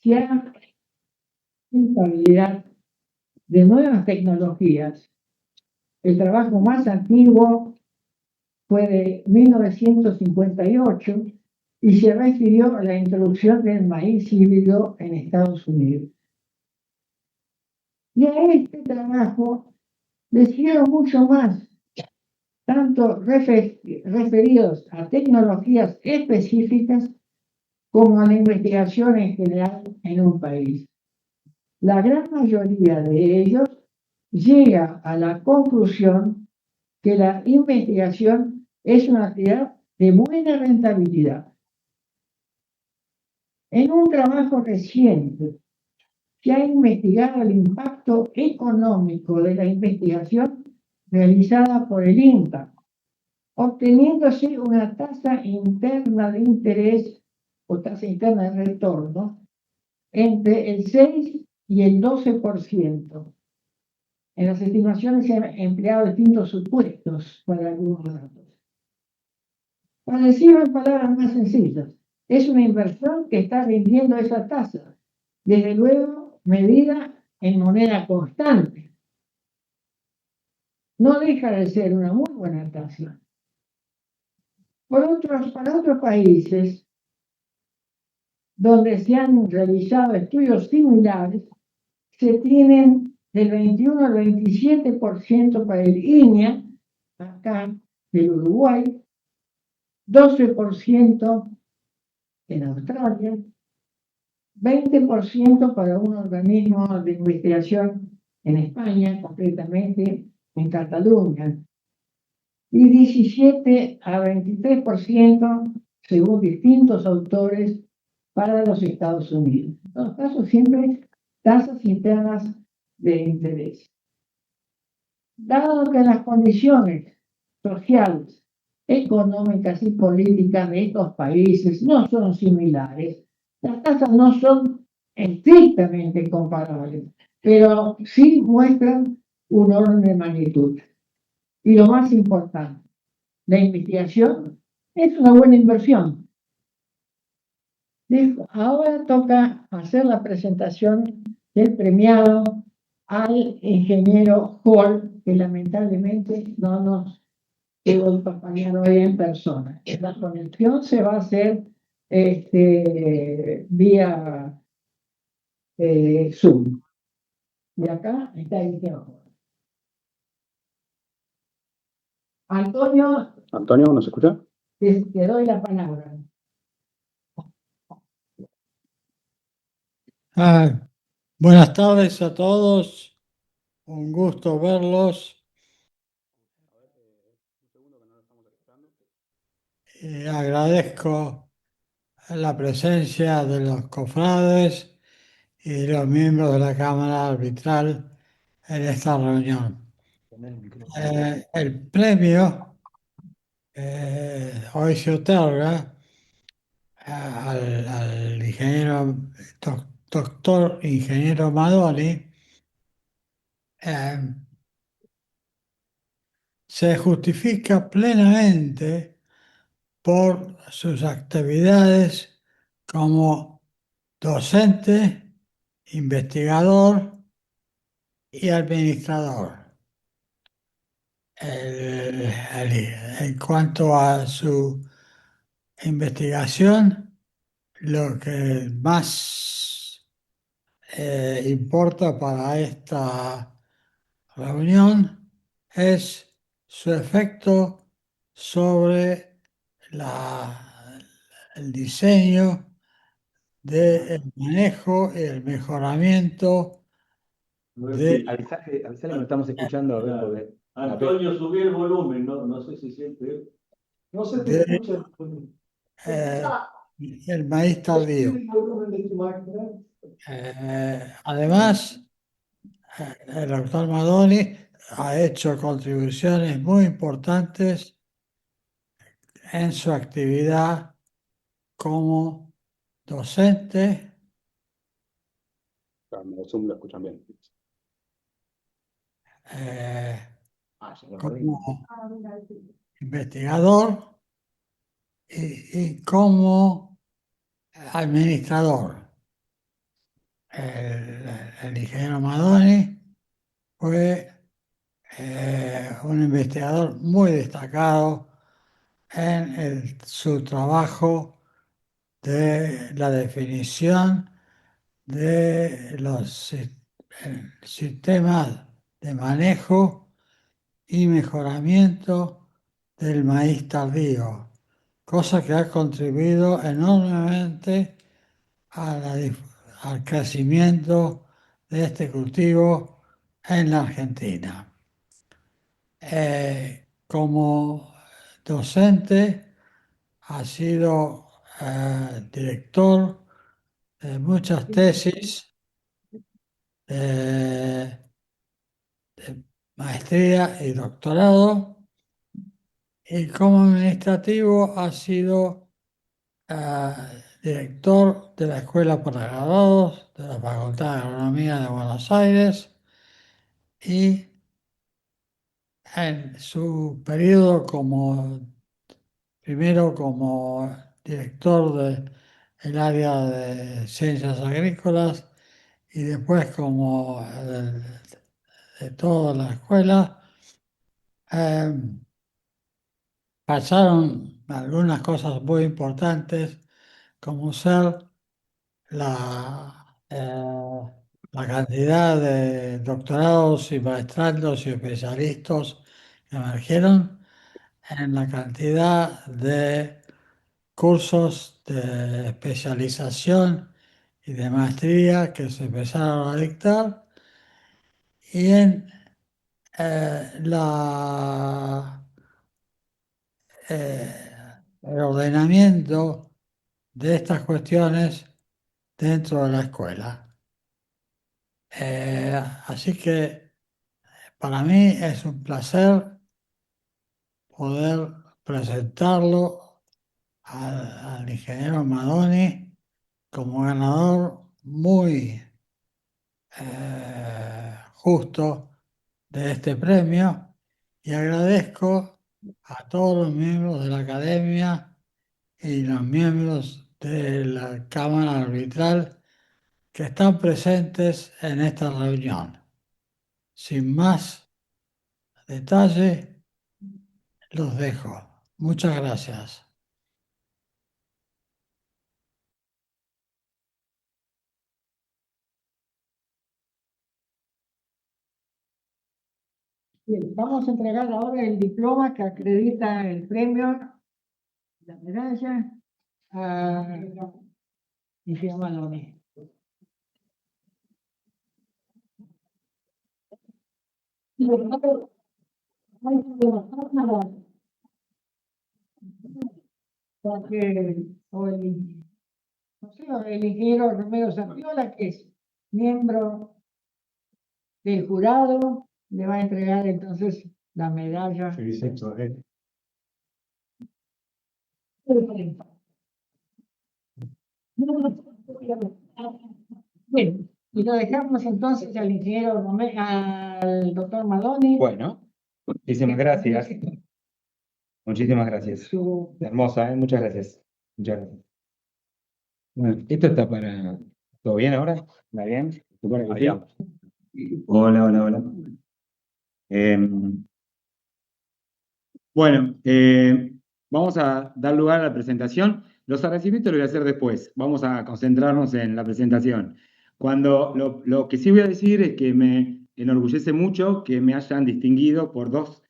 se ha responsabilidad de nuevas tecnologías. El trabajo más antiguo fue de 1958 y se refirió a la introducción del maíz híbrido en Estados Unidos. Y a este trabajo le siguieron mucho más, tanto referidos a tecnologías específicas como a la investigación en general en un país. La gran mayoría de ellos llega a la conclusión que la investigación es una actividad de buena rentabilidad. En un trabajo reciente se ha investigado el impacto económico de la investigación realizada por el INTA, obteniéndose una tasa interna de interés o tasa interna de retorno entre el 6 y el 12%. En las estimaciones se han empleado distintos supuestos para algunos datos. Para decirlo en palabras más sencillas, es una inversión que está rindiendo esa tasa, desde luego medida en moneda constante. No deja de ser una muy buena tasa. Para otros países donde se han realizado estudios similares, se tienen del 21 al 27% para el INEA, acá del Uruguay, 12% en Australia, 20% para un organismo de investigación en España, concretamente en Cataluña, y 17 a 23% según distintos autores para los Estados Unidos. En todo caso, siempre tasas internas de interés. Dado que las condiciones sociales, económicas y políticas de estos países no son similares, las tasas no son estrictamente comparables, pero sí muestran un orden de magnitud. Y lo más importante, la investigación es una buena inversión. Ahora toca hacer la presentación del premiado al ingeniero Hall, que lamentablemente no nos quedó acompañado hoy en persona. La conexión se va a hacer vía Zoom. Y acá está el ingeniero. Antonio, ¿nos escucha? te doy la palabra. Buenas tardes a todos, un gusto verlos. Agradezco la presencia de los cofrades y los miembros de la Cámara Arbitral en esta reunión. El premio hoy se otorga al ingeniero, doctor ingeniero Madoni. Se justifica plenamente por sus actividades como docente, investigador y administrador. En cuanto a su investigación, lo que más importa para esta reunión es su efecto sobre el diseño del manejo y el mejoramiento de... Avisale que no estamos escuchando. Antonio, subí el volumen, no sé si siente. No se te escucha. el maíz tardío. Además, el doctor Madoni ha hecho contribuciones muy importantes en su actividad como docente, Zoom lo escuchan bien. como investigador y como administrador. el ingeniero Madoni fue un investigador muy destacado en su trabajo de la definición de los sistemas de manejo y mejoramiento del maíz tardío, cosa que ha contribuido enormemente al crecimiento de este cultivo en la Argentina. Como docente ha sido director de muchas tesis de maestría y doctorado, y como administrativo ha sido director de la Escuela para Graduados de la Facultad de Agronomía de Buenos Aires, y en su periodo primero como director del área de ciencias agrícolas y después como de toda la escuela, pasaron algunas cosas muy importantes, como ser la cantidad de doctorados y maestrandos y especialistas que emergieron, en la cantidad de cursos de especialización y de maestría que se empezaron a dictar, y en el ordenamiento de estas cuestiones dentro de la escuela. Así que para mí es un placer poder presentarlo al ingeniero Madoni como ganador muy justo de este premio, y agradezco a todos los miembros de la academia y los miembros de la Cámara Arbitral que están presentes en esta reunión. Sin más detalle, los dejo. Muchas gracias. Bien, vamos a entregar ahora el diploma que acredita el premio, la medalla, a Ingeniero Madoni. Porque hoy, no sé, el ingeniero Romero Zapiola, que es miembro del jurado, le va a entregar entonces la medalla. Bien, y lo dejamos entonces al ingeniero Romero, al doctor Madoni. Bueno, muchísimas gracias. Muchísimas gracias. Su Hermosa, ¿eh? Muchas gracias. Muchas gracias. Bueno, esto está para... ¿Todo bien ahora? ¿Está bien? ¿Supone que sí? Hola, hola, hola. Bueno, vamos a dar lugar a la presentación. Los agradecimientos los voy a hacer después. Vamos a concentrarnos en la presentación. Lo que sí voy a decir es que me enorgullece mucho que me hayan distinguido por dos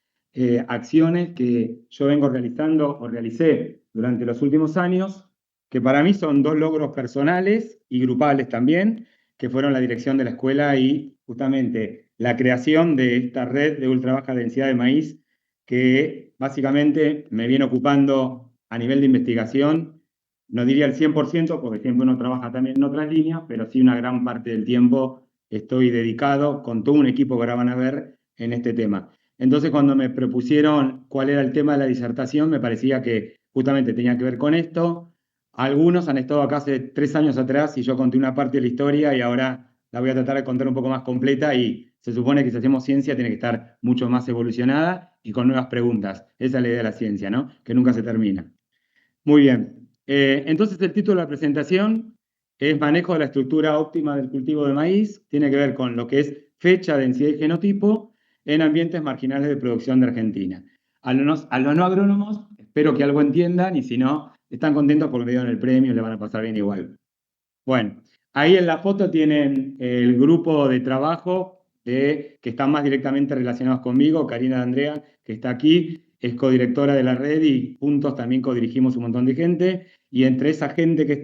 acciones que yo vengo realizando o realicé durante los últimos años, que para mí son dos logros personales y grupales también, que fueron la dirección de la escuela y justamente la creación de esta red de ultra baja densidad de maíz, que básicamente me viene ocupando a nivel de investigación, no diría el 100%, porque siempre uno trabaja también en otras líneas, pero sí una gran parte del tiempo estoy dedicado con todo un equipo que ahora van a ver en este tema. Entonces, cuando me propusieron cuál era el tema de la disertación, me parecía que justamente tenía que ver con esto. Algunos han estado acá hace 3 años atrás y yo conté una parte de la historia y ahora la voy a tratar de contar un poco más completa, y se supone que si hacemos ciencia tiene que estar mucho más evolucionada y con nuevas preguntas. Esa es la idea de la ciencia, ¿no? Que nunca se termina. Muy bien. Entonces el título de la presentación es manejo de la estructura óptima del cultivo de maíz, tiene que ver con lo que es fecha, densidad y genotipo en ambientes marginales de producción de Argentina. A los no agrónomos, espero que algo entiendan y si no, están contentos porque me dieron el premio y le van a pasar bien igual. Bueno, ahí en la foto tienen el grupo de trabajo que están más directamente relacionados conmigo, Karina D'Andrea, que está aquí, es codirectora de la red y juntos también codirigimos un montón de gente. Y entre esa gente que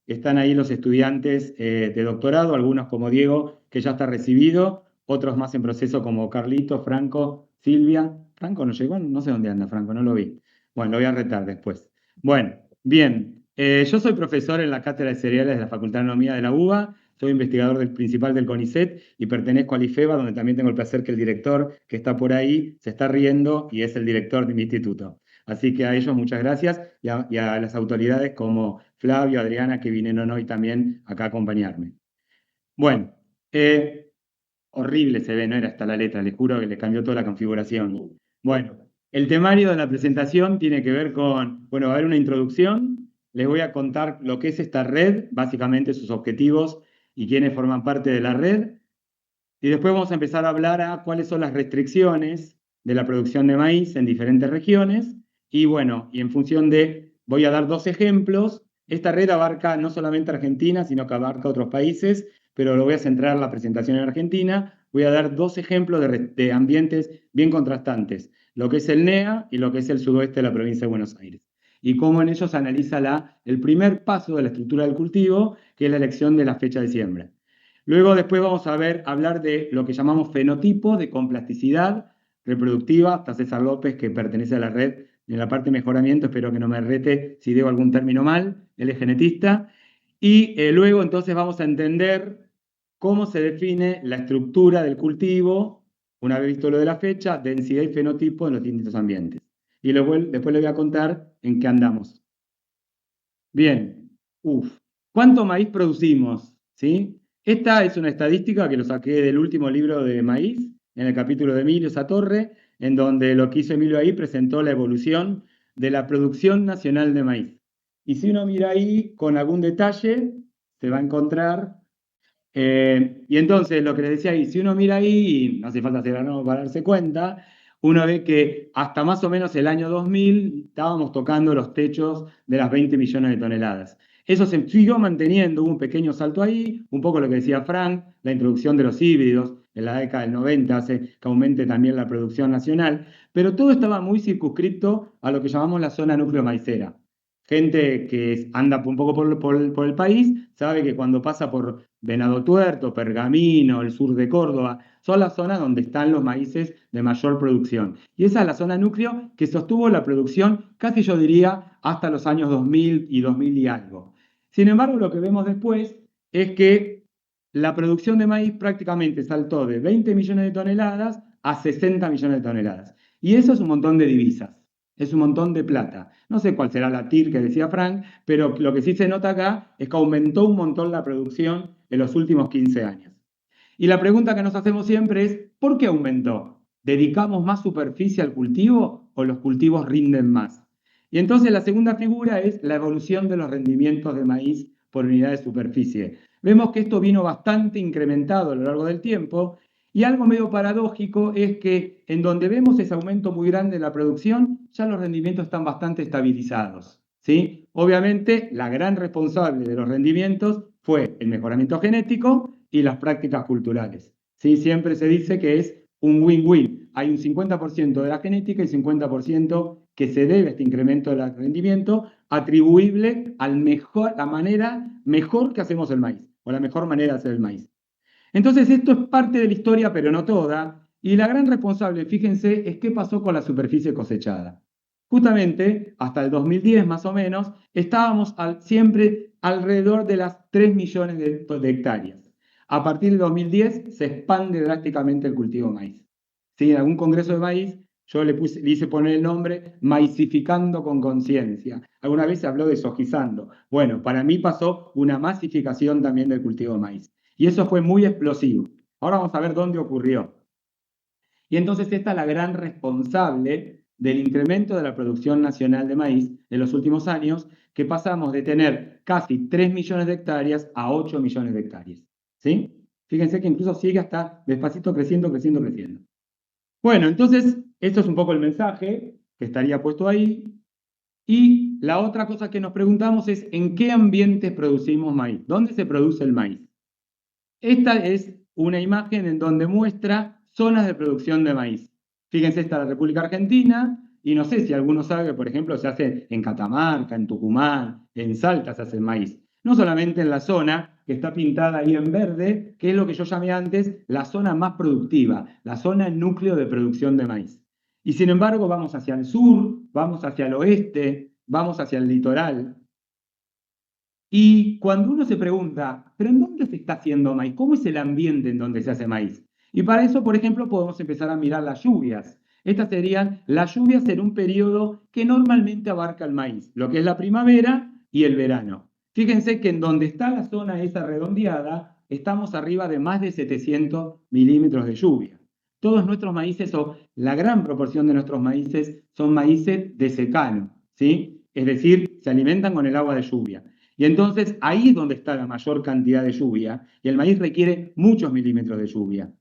están ahí los estudiantes de doctorado, algunos como Diego, que ya está recibido, otros más en proceso como Carlito, Franco, Silvia. Franco no llegó, no sé dónde anda Franco, no lo vi. Bueno, lo voy a retar después. Bueno, bien. Yo soy profesor en la Cátedra de Cereales de la Facultad de Agronomía de la UBA, soy investigador principal del CONICET y pertenezco al IFEBA, donde también tengo el placer que el director que está por ahí se está riendo y es el director de mi instituto. Así que a ellos muchas gracias y a las autoridades como Flavio, Adriana, que vinieron hoy también acá a acompañarme. Bueno, horrible se ve, no era hasta la letra, les juro que le cambió toda la configuración. Bueno, el temario de la presentación tiene que ver con, bueno, va a haber una introducción, les voy a contar lo que es esta red, básicamente sus objetivos y quiénes forman parte de la red, y después vamos a empezar a hablar a cuáles son las restricciones de la producción de maíz en diferentes regiones, y bueno, y en función de, voy a dar 2 ejemplos. Esta red abarca no solamente Argentina, sino que abarca otros países, pero lo voy a centrar la presentación en Argentina. Voy a dar 2 ejemplos de ambientes bien contrastantes, lo que es el NEA y lo que es el sudoeste de la provincia de Buenos Aires. Y cómo en ellos se analiza el primer paso de la estructura del cultivo, que es la elección de la fecha de siembra. Luego después vamos a hablar de lo que llamamos fenotipo de complasticidad reproductiva. Está César López, que pertenece a la red en la parte de mejoramiento, espero que no me rete si digo algún término mal, él es genetista. Y luego entonces vamos a entender cómo se define la estructura del cultivo, una vez visto lo de la fecha, densidad y fenotipo en los distintos ambientes. Y después les voy a contar en qué andamos. Bien, ¿cuánto maíz producimos? ¿Sí? Esta es una estadística que lo saqué del último libro de maíz, en el capítulo de Emilio Satorre, en donde lo que hizo Emilio ahí presentó la evolución de la producción nacional de maíz. Y si uno mira ahí con algún detalle, se va a encontrar. Y entonces, lo que les decía ahí, si uno mira ahí, y no hace falta ser agrónomo para darse cuenta, uno ve que hasta más o menos el año 2000 estábamos tocando los techos de las 20 millones de toneladas. Eso se siguió manteniendo, hubo un pequeño salto ahí, un poco lo que decía Frank, la introducción de los híbridos en la década del 90 hace que aumente también la producción nacional, pero todo estaba muy circunscrito a lo que llamamos la zona núcleo maicera. Gente que anda un poco por el país sabe que cuando pasa por Venado Tuerto, Pergamino, el sur de Córdoba, son las zonas donde están los maíces de mayor producción. Y esa es la zona núcleo que sostuvo la producción, casi yo diría, hasta los años 2000 y 2000 y algo. Sin embargo, lo que vemos después es que la producción de maíz prácticamente saltó de 20 millones de toneladas a 60 millones de toneladas. Y eso es un montón de divisas. Es un montón de plata. No sé cuál será la TIR que decía Frank, pero lo que sí se nota acá es que aumentó un montón la producción en los últimos 15 años. Y la pregunta que nos hacemos siempre es, ¿por qué aumentó? ¿Dedicamos más superficie al cultivo o los cultivos rinden más? Y entonces la segunda figura es la evolución de los rendimientos de maíz por unidad de superficie. Vemos que esto vino bastante incrementado a lo largo del tiempo. Y algo medio paradójico es que en donde vemos ese aumento muy grande de la producción, ya los rendimientos están bastante estabilizados, ¿sí? Obviamente, la gran responsable de los rendimientos fue el mejoramiento genético y las prácticas culturales, ¿sí? Siempre se dice que es un win-win. Hay un 50% de la genética y 50% que se debe a este incremento del rendimiento atribuible a la manera mejor que hacemos el maíz, o la mejor manera de hacer el maíz. Entonces esto es parte de la historia, pero no toda, y la gran responsable, fíjense, es qué pasó con la superficie cosechada. Justamente, hasta el 2010 más o menos, estábamos siempre alrededor de las 3 millones de hectáreas. A partir del 2010 se expande drásticamente el cultivo de maíz. ¿Sí? En algún congreso de maíz yo le hice poner el nombre maicificando con conciencia. Alguna vez se habló de sojizando. Bueno, para mí pasó una masificación también del cultivo de maíz. Y eso fue muy explosivo. Ahora vamos a ver dónde ocurrió. Y entonces esta es la gran responsable del incremento de la producción nacional de maíz en los últimos años, que pasamos de tener casi 3 millones de hectáreas a 8 millones de hectáreas. ¿Sí? Fíjense que incluso sigue hasta despacito creciendo, creciendo, creciendo. Bueno, entonces, esto es un poco el mensaje que estaría puesto ahí. Y la otra cosa que nos preguntamos es, ¿en qué ambientes producimos maíz? ¿Dónde se produce el maíz? Esta es una imagen en donde muestra zonas de producción de maíz. Fíjense, esta es la República Argentina, y no sé si alguno sabe que, por ejemplo, se hace en Catamarca, en Tucumán, en Salta se hace el maíz. No solamente en la zona que está pintada ahí en verde, que es lo que yo llamé antes la zona más productiva, la zona núcleo de producción de maíz. Y sin embargo, vamos hacia el sur, vamos hacia el oeste, vamos hacia el litoral. Y cuando uno se pregunta, ¿pero en dónde se está haciendo maíz? ¿Cómo es el ambiente en donde se hace maíz? Y para eso, por ejemplo, podemos empezar a mirar las lluvias. Estas serían las lluvias en un periodo que normalmente abarca el maíz, lo que es la primavera y el verano. Fíjense que en donde está la zona esa redondeada, estamos arriba de más de 700 milímetros de lluvia. Todos nuestros maíces, o la gran proporción de nuestros maíces, son maíces de secano, ¿sí? Es decir, se alimentan con el agua de lluvia. Y entonces ahí es donde está la mayor cantidad de lluvia, y el maíz requiere muchos milímetros de lluvia.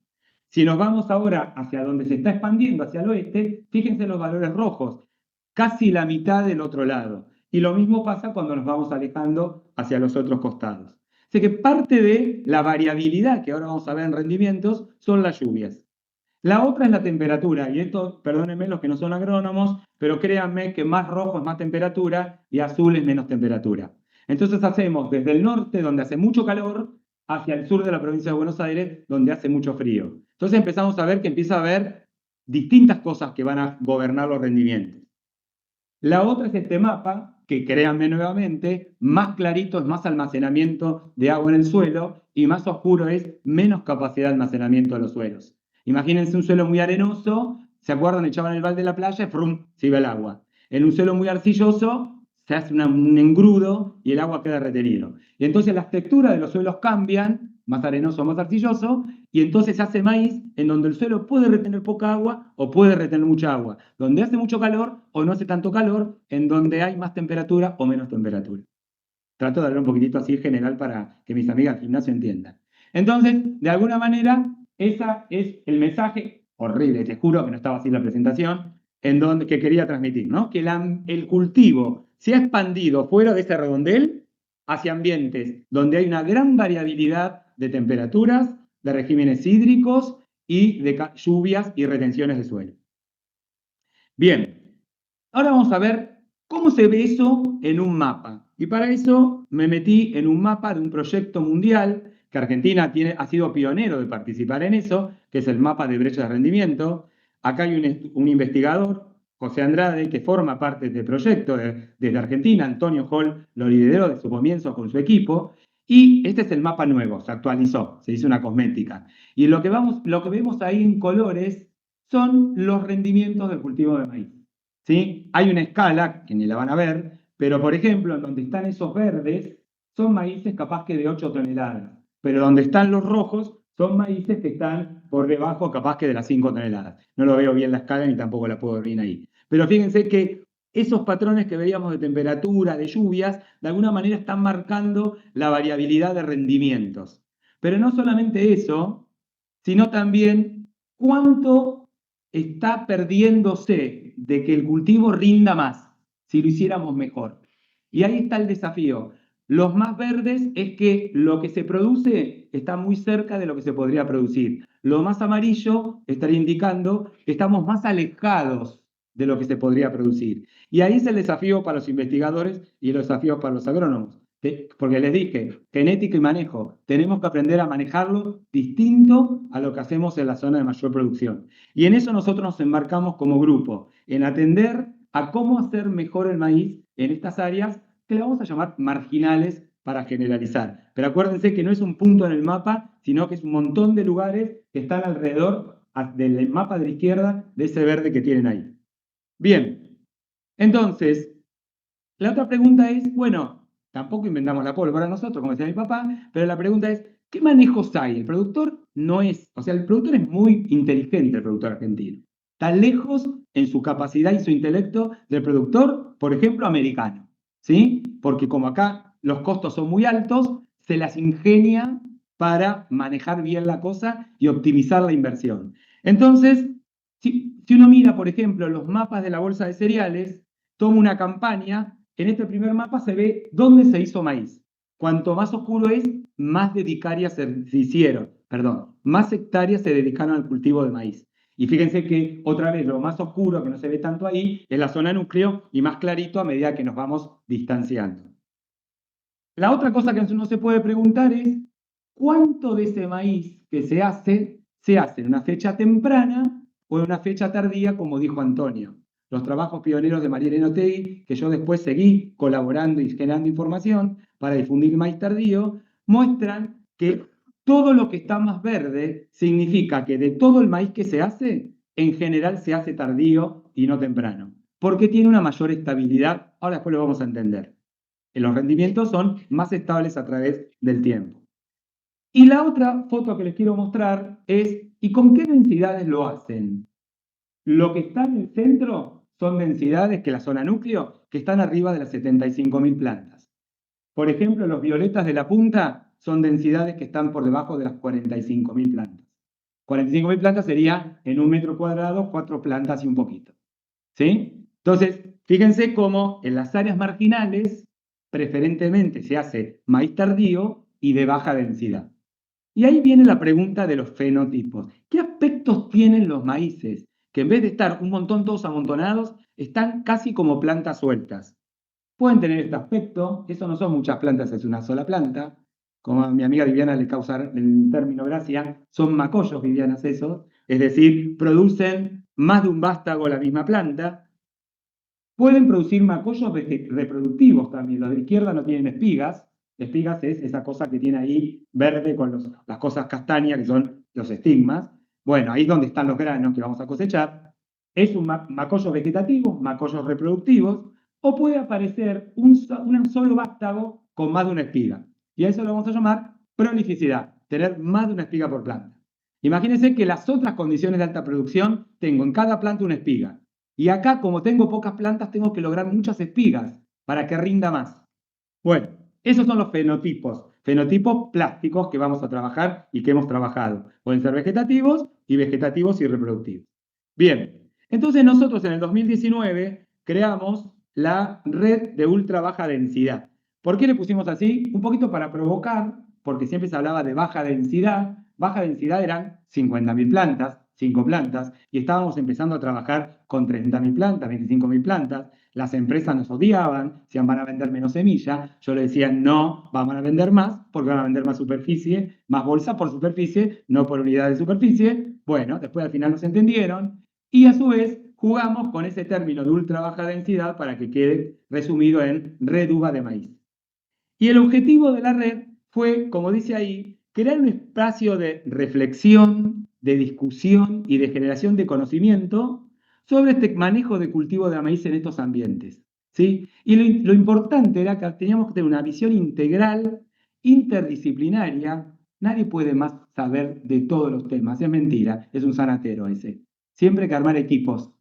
Si nos vamos ahora hacia donde se está expandiendo, hacia el oeste, fíjense los valores rojos, casi la mitad del otro lado. Y lo mismo pasa cuando nos vamos alejando hacia los otros costados. Así que parte de la variabilidad que ahora vamos a ver en rendimientos son las lluvias. La otra es la temperatura, y esto, perdónenme los que no son agrónomos, pero créanme que más rojo es más temperatura y azul es menos temperatura. Entonces hacemos desde el norte, donde hace mucho calor, hacia el sur de la provincia de Buenos Aires, donde hace mucho frío. Entonces empezamos a ver que empieza a haber distintas cosas que van a gobernar los rendimientos. La otra es este mapa, que créanme nuevamente, más clarito es más almacenamiento de agua en el suelo y más oscuro es menos capacidad de almacenamiento de los suelos. Imagínense un suelo muy arenoso, ¿se acuerdan? Echaban el balde de la playa y ¡frum! Se iba el agua. En un suelo muy arcilloso se hace un engrudo y el agua queda retenido. Y entonces las texturas de los suelos cambian, más arenoso o más arcilloso, y entonces se hace maíz en donde el suelo puede retener poca agua o puede retener mucha agua, donde hace mucho calor o no hace tanto calor, en donde hay más temperatura o menos temperatura. Trato de hablar un poquitito así general para que mis amigas del gimnasio entiendan. Entonces, de alguna manera, ese es el mensaje horrible, te juro que no estaba así la presentación, que quería transmitir, ¿no? Que el cultivo se ha expandido fuera de ese redondel hacia ambientes donde hay una gran variabilidad de temperaturas, de regímenes hídricos y de lluvias y retenciones de suelo. Bien, ahora vamos a ver cómo se ve eso en un mapa. Y para eso me metí en un mapa de un proyecto mundial que Argentina ha sido pionero de participar en eso, que es el mapa de brecha de rendimiento. Acá hay un investigador, José Andrade, que forma parte del proyecto desde Argentina. Antonio Hall lo lideró de su comienzo con su equipo. Y este es el mapa nuevo, se actualizó, se hizo una cosmética. Y lo que vemos ahí en colores son los rendimientos del cultivo de maíz. ¿Sí? Hay una escala, que ni la van a ver, pero por ejemplo, en donde están esos verdes, son maíces capaz que de 8 toneladas. Pero donde están los rojos, son maíces que están por debajo capaz que de las 5 toneladas. No lo veo bien la escala ni tampoco la puedo ver bien ahí. Pero fíjense que esos patrones que veíamos de temperatura, de lluvias, de alguna manera están marcando la variabilidad de rendimientos. Pero no solamente eso, sino también cuánto está perdiéndose de que el cultivo rinda más si lo hiciéramos mejor. Y ahí está el desafío. Los más verdes es que lo que se produce está muy cerca de lo que se podría producir. Lo más amarillo estaría indicando que estamos más alejados de lo que se podría producir. Y ahí es el desafío para los investigadores y el desafío para los agrónomos. Porque les dije, genética y manejo, tenemos que aprender a manejarlo distinto a lo que hacemos en la zona de mayor producción. Y en eso nosotros nos embarcamos como grupo, en atender a cómo hacer mejor el maíz en estas áreas que le vamos a llamar marginales para generalizar. Pero acuérdense que no es un punto en el mapa, sino que es un montón de lugares que están alrededor del mapa de la izquierda, de ese verde que tienen ahí. Bien, entonces, la otra pregunta es, bueno, tampoco inventamos la pólvora nosotros, como decía mi papá, pero la pregunta es, ¿qué manejos hay? El productor el productor es muy inteligente, el productor argentino. Está lejos en su capacidad y su intelecto del productor, por ejemplo, americano. ¿sí? Porque como acá los costos son muy altos, se las ingenia para manejar bien la cosa y optimizar la inversión. Entonces, si uno mira, por ejemplo, los mapas de la bolsa de cereales, toma una campaña, en este primer mapa se ve dónde se hizo maíz. Cuanto más oscuro es, más más hectáreas se dedicaron al cultivo de maíz. Y fíjense que otra vez lo más oscuro, que no se ve tanto ahí, es la zona núcleo y más clarito a medida que nos vamos distanciando. La otra cosa que uno se puede preguntar es, ¿cuánto de ese maíz que se hace en una fecha temprana o en una fecha tardía, como dijo Antonio? Los trabajos pioneros de María Elena Otegui, que yo después seguí colaborando y generando información para difundir el maíz tardío, muestran que todo lo que está más verde significa que de todo el maíz que se hace, en general se hace tardío y no temprano, porque tiene una mayor estabilidad. Ahora después lo vamos a entender. Los rendimientos son más estables a través del tiempo. Y la otra foto que les quiero mostrar es, ¿y con qué densidades lo hacen? Lo que está en el centro son densidades que la zona núcleo, que están arriba de las 75.000 plantas. Por ejemplo, los violetas de la punta son densidades que están por debajo de las 45.000 plantas. 45.000 plantas sería en 1 metro cuadrado, 4 plantas y un poquito. ¿Sí? Entonces, fíjense cómo en las áreas marginales preferentemente se hace maíz tardío y de baja densidad. Y ahí viene la pregunta de los fenotipos. ¿Qué aspectos tienen los maíces? Que en vez de estar un montón todos amontonados, están casi como plantas sueltas. Pueden tener este aspecto, eso no son muchas plantas, es una sola planta. Como a mi amiga Viviana le causa el término gracia, son macollos vivianas esos, es decir, producen más de un vástago la misma planta. Pueden producir macollos reproductivos también. Los de la izquierda no tienen espigas. Espigas es esa cosa que tiene ahí verde con las cosas castañas, que son los estigmas. Bueno, ahí es donde están los granos que vamos a cosechar. Es un macollo vegetativo, macollos reproductivos, o puede aparecer un solo vástago con más de una espiga. Y a eso lo vamos a llamar prolificidad, tener más de una espiga por planta. Imagínense que las otras condiciones de alta producción tengo en cada planta una espiga. Y acá, como tengo pocas plantas, tengo que lograr muchas espigas para que rinda más. Bueno, esos son los fenotipos plásticos que vamos a trabajar y que hemos trabajado. Pueden ser vegetativos y reproductivos. Bien, entonces nosotros en el 2019 creamos la red de ultra baja densidad. ¿Por qué le pusimos así? Un poquito para provocar, porque siempre se hablaba de baja densidad. Baja densidad eran 50.000 plantas, 5 plantas, y estábamos empezando a trabajar con 30.000 plantas, 25.000 plantas. Las empresas nos odiaban, decían van a vender menos semilla. Yo le decía no, van a vender más, porque van a vender más superficie, más bolsa por superficie, no por unidad de superficie. Bueno, después al final nos entendieron, y a su vez jugamos con ese término de ultra baja densidad para que quede resumido en red uva de maíz. Y el objetivo de la red fue, como dice ahí, crear un espacio de reflexión, de discusión y de generación de conocimiento sobre este manejo de cultivo de maíz en estos ambientes. ¿Sí? Y lo importante era que teníamos que tener una visión integral, interdisciplinaria. Nadie puede más saber de todos los temas, es mentira, es un sanatero ese. Siempre hay que armar equipos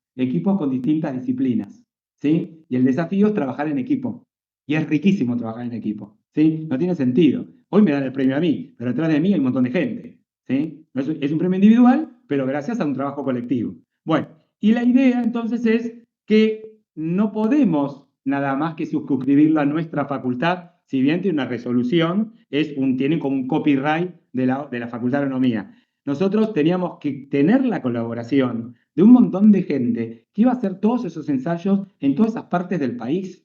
con distintas disciplinas. ¿Sí? Y el desafío es trabajar en equipo. Y es riquísimo trabajar en equipo, ¿sí? No tiene sentido. Hoy me dan el premio a mí, pero detrás de mí hay un montón de gente, ¿sí? Es un premio individual, pero gracias a un trabajo colectivo. Bueno, y la idea entonces es que no podemos nada más que suscribirlo a nuestra facultad, si bien tiene una resolución, tiene como un copyright de la Facultad de Agronomía. Nosotros teníamos que tener la colaboración de un montón de gente que iba a hacer todos esos ensayos en todas esas partes del país.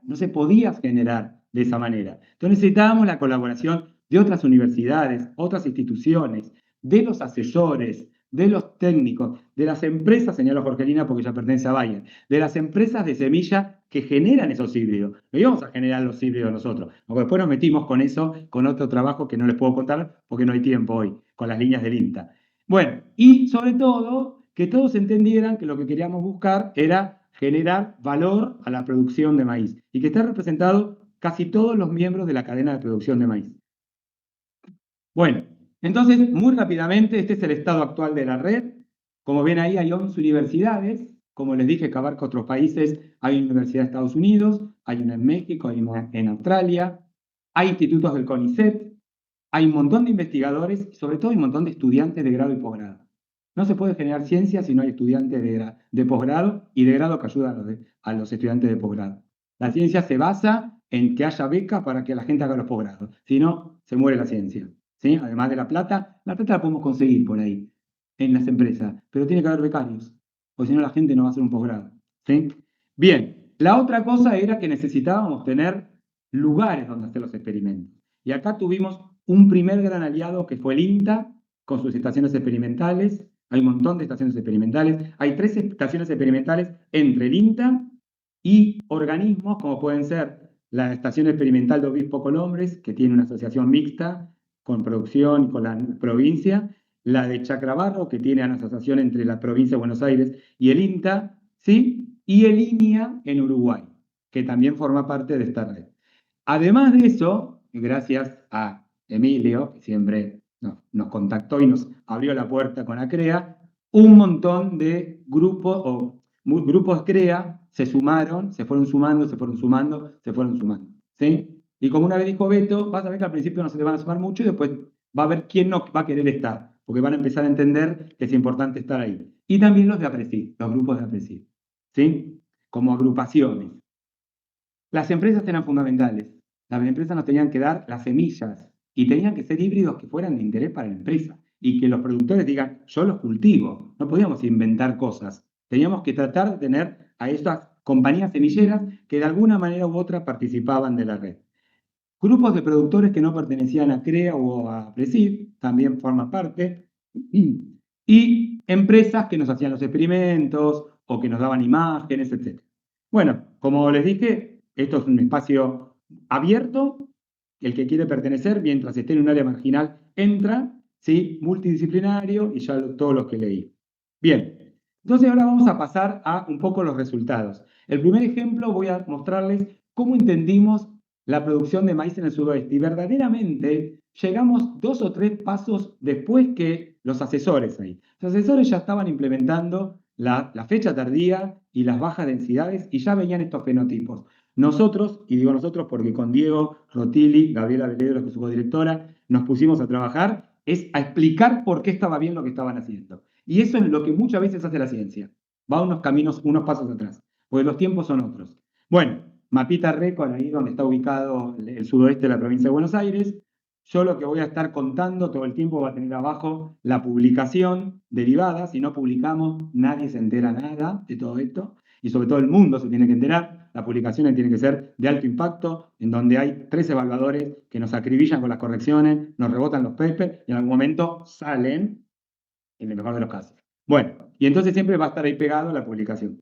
No se podía generar de esa manera. Entonces necesitábamos la colaboración de otras universidades, otras instituciones, de los asesores, de los técnicos, de las empresas, señaló Jorgelina porque ya pertenece a Bayer, de las empresas de semilla que generan esos híbridos. No íbamos a generar los híbridos nosotros, porque después nos metimos con eso, con otro trabajo que no les puedo contar porque no hay tiempo hoy, con las líneas del INTA. Bueno, y sobre todo, que todos entendieran que lo que queríamos buscar era generar valor a la producción de maíz y que esté representado casi todos los miembros de la cadena de producción de maíz. Bueno, entonces, muy rápidamente, este es el estado actual de la red. Como ven ahí, hay 11 universidades como les dije, que abarca otros países. Hay una universidad de Estados Unidos, hay una en México, hay una en Australia, hay institutos del CONICET, hay un montón de investigadores y sobre todo hay un montón de estudiantes de grado y posgrado. No se puede generar ciencia si no hay estudiantes de posgrado y de grado que ayudan a los estudiantes de posgrado. La ciencia se basa en que haya becas para que la gente haga los posgrados. Si no, se muere la ciencia. ¿Sí? Además de la plata la podemos conseguir por ahí, en las empresas, pero tiene que haber becarios, porque si no la gente no va a hacer un posgrado. ¿Sí? Bien, la otra cosa era que necesitábamos tener lugares donde hacer los experimentos. Y acá tuvimos un primer gran aliado que fue el INTA, con sus estaciones experimentales. Hay un montón de estaciones experimentales. Hay 3 estaciones experimentales entre el INTA y organismos como pueden ser la Estación Experimental de Obispo Colombres, que tiene una asociación mixta con producción y con la provincia, la de Chacrabarro, que tiene una asociación entre la provincia de Buenos Aires y el INTA, ¿sí? Y el INIA en Uruguay, que también forma parte de esta red. Además de eso, gracias a Emilio, que siempre nos contactó y nos abrió la puerta con ACREA, un montón de grupos CREA se sumaron, se fueron sumando, ¿sí? Y como una vez dijo Beto, vas a ver que al principio no se te van a sumar mucho y después va a haber quién no va a querer estar, porque van a empezar a entender que es importante estar ahí. Y también los de APRESID, los grupos de APRESID, ¿sí? Como agrupaciones. Las empresas eran fundamentales. Las empresas nos tenían que dar las semillas y tenían que ser híbridos que fueran de interés para la empresa y que los productores digan, yo los cultivo. No podíamos inventar cosas. Teníamos que tratar de tener a estas compañías semilleras que de alguna manera u otra participaban de la red. Grupos de productores que no pertenecían a CREA o a PRESID también forman parte. Y empresas que nos hacían los experimentos o que nos daban imágenes, etc. Bueno, como les dije, esto es un espacio abierto. El que quiere pertenecer, mientras esté en un área marginal, entra, ¿sí? Multidisciplinario y ya todo lo que leí. Bien, entonces ahora vamos a pasar a un poco los resultados. El primer ejemplo voy a mostrarles cómo entendimos la producción de maíz en el sudoeste y verdaderamente llegamos 2 o 3 pasos después que los asesores ahí. Los asesores ya estaban implementando la fecha tardía y las bajas densidades y ya veían estos fenotipos. Nosotros, y digo nosotros porque con Diego Rotili, Gabriela Veledro, que es su codirectora, nos pusimos a trabajar, es a explicar por qué estaba bien lo que estaban haciendo. Y eso es lo que muchas veces hace la ciencia. Va unos caminos, unos pasos atrás, porque los tiempos son otros. Bueno, mapita récord, ahí donde está ubicado el sudoeste de la provincia de Buenos Aires. Yo lo que voy a estar contando todo el tiempo va a tener abajo la publicación derivada. Si no publicamos, nadie se entera nada de todo esto. Y sobre todo el mundo se tiene que enterar. Las publicaciones tienen que ser de alto impacto, en donde hay 3 evaluadores que nos acribillan con las correcciones, nos rebotan los papers y en algún momento salen, en el mejor de los casos. Bueno, y entonces siempre va a estar ahí pegado la publicación.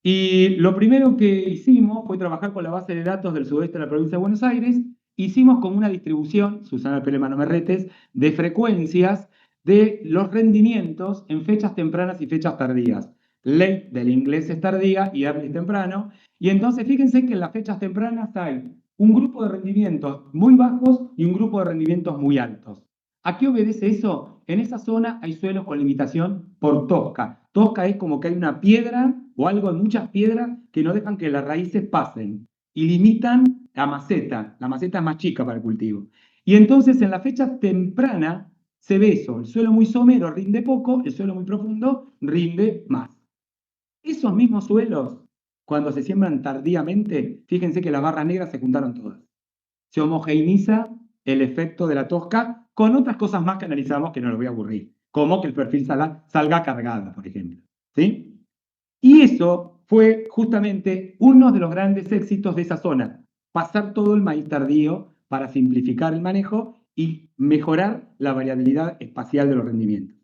Y lo primero que hicimos fue trabajar con la base de datos del sudeste de la provincia de Buenos Aires. Hicimos como una distribución, Susana Pérez Manomerretes, de frecuencias de los rendimientos en fechas tempranas y fechas tardías. Late del inglés es tardía y early temprano. Y entonces fíjense que en las fechas tempranas hay un grupo de rendimientos muy bajos y un grupo de rendimientos muy altos. ¿A qué obedece eso? En esa zona hay suelos con limitación por tosca. Tosca es como que hay una piedra o algo de muchas piedras que no dejan que las raíces pasen y limitan la maceta. La maceta es más chica para el cultivo. Y entonces en la fecha temprana se ve eso. El suelo muy somero rinde poco, el suelo muy profundo rinde más. Esos mismos suelos, cuando se siembran tardíamente, fíjense que las barras negras se juntaron todas. Se homogeneiza el efecto de la tosca con otras cosas más que analizamos que no los voy a aburrir, como que el perfil salga cargado, por ejemplo. ¿Sí? Y eso fue justamente uno de los grandes éxitos de esa zona, pasar todo el maíz tardío para simplificar el manejo y mejorar la variabilidad espacial de los rendimientos.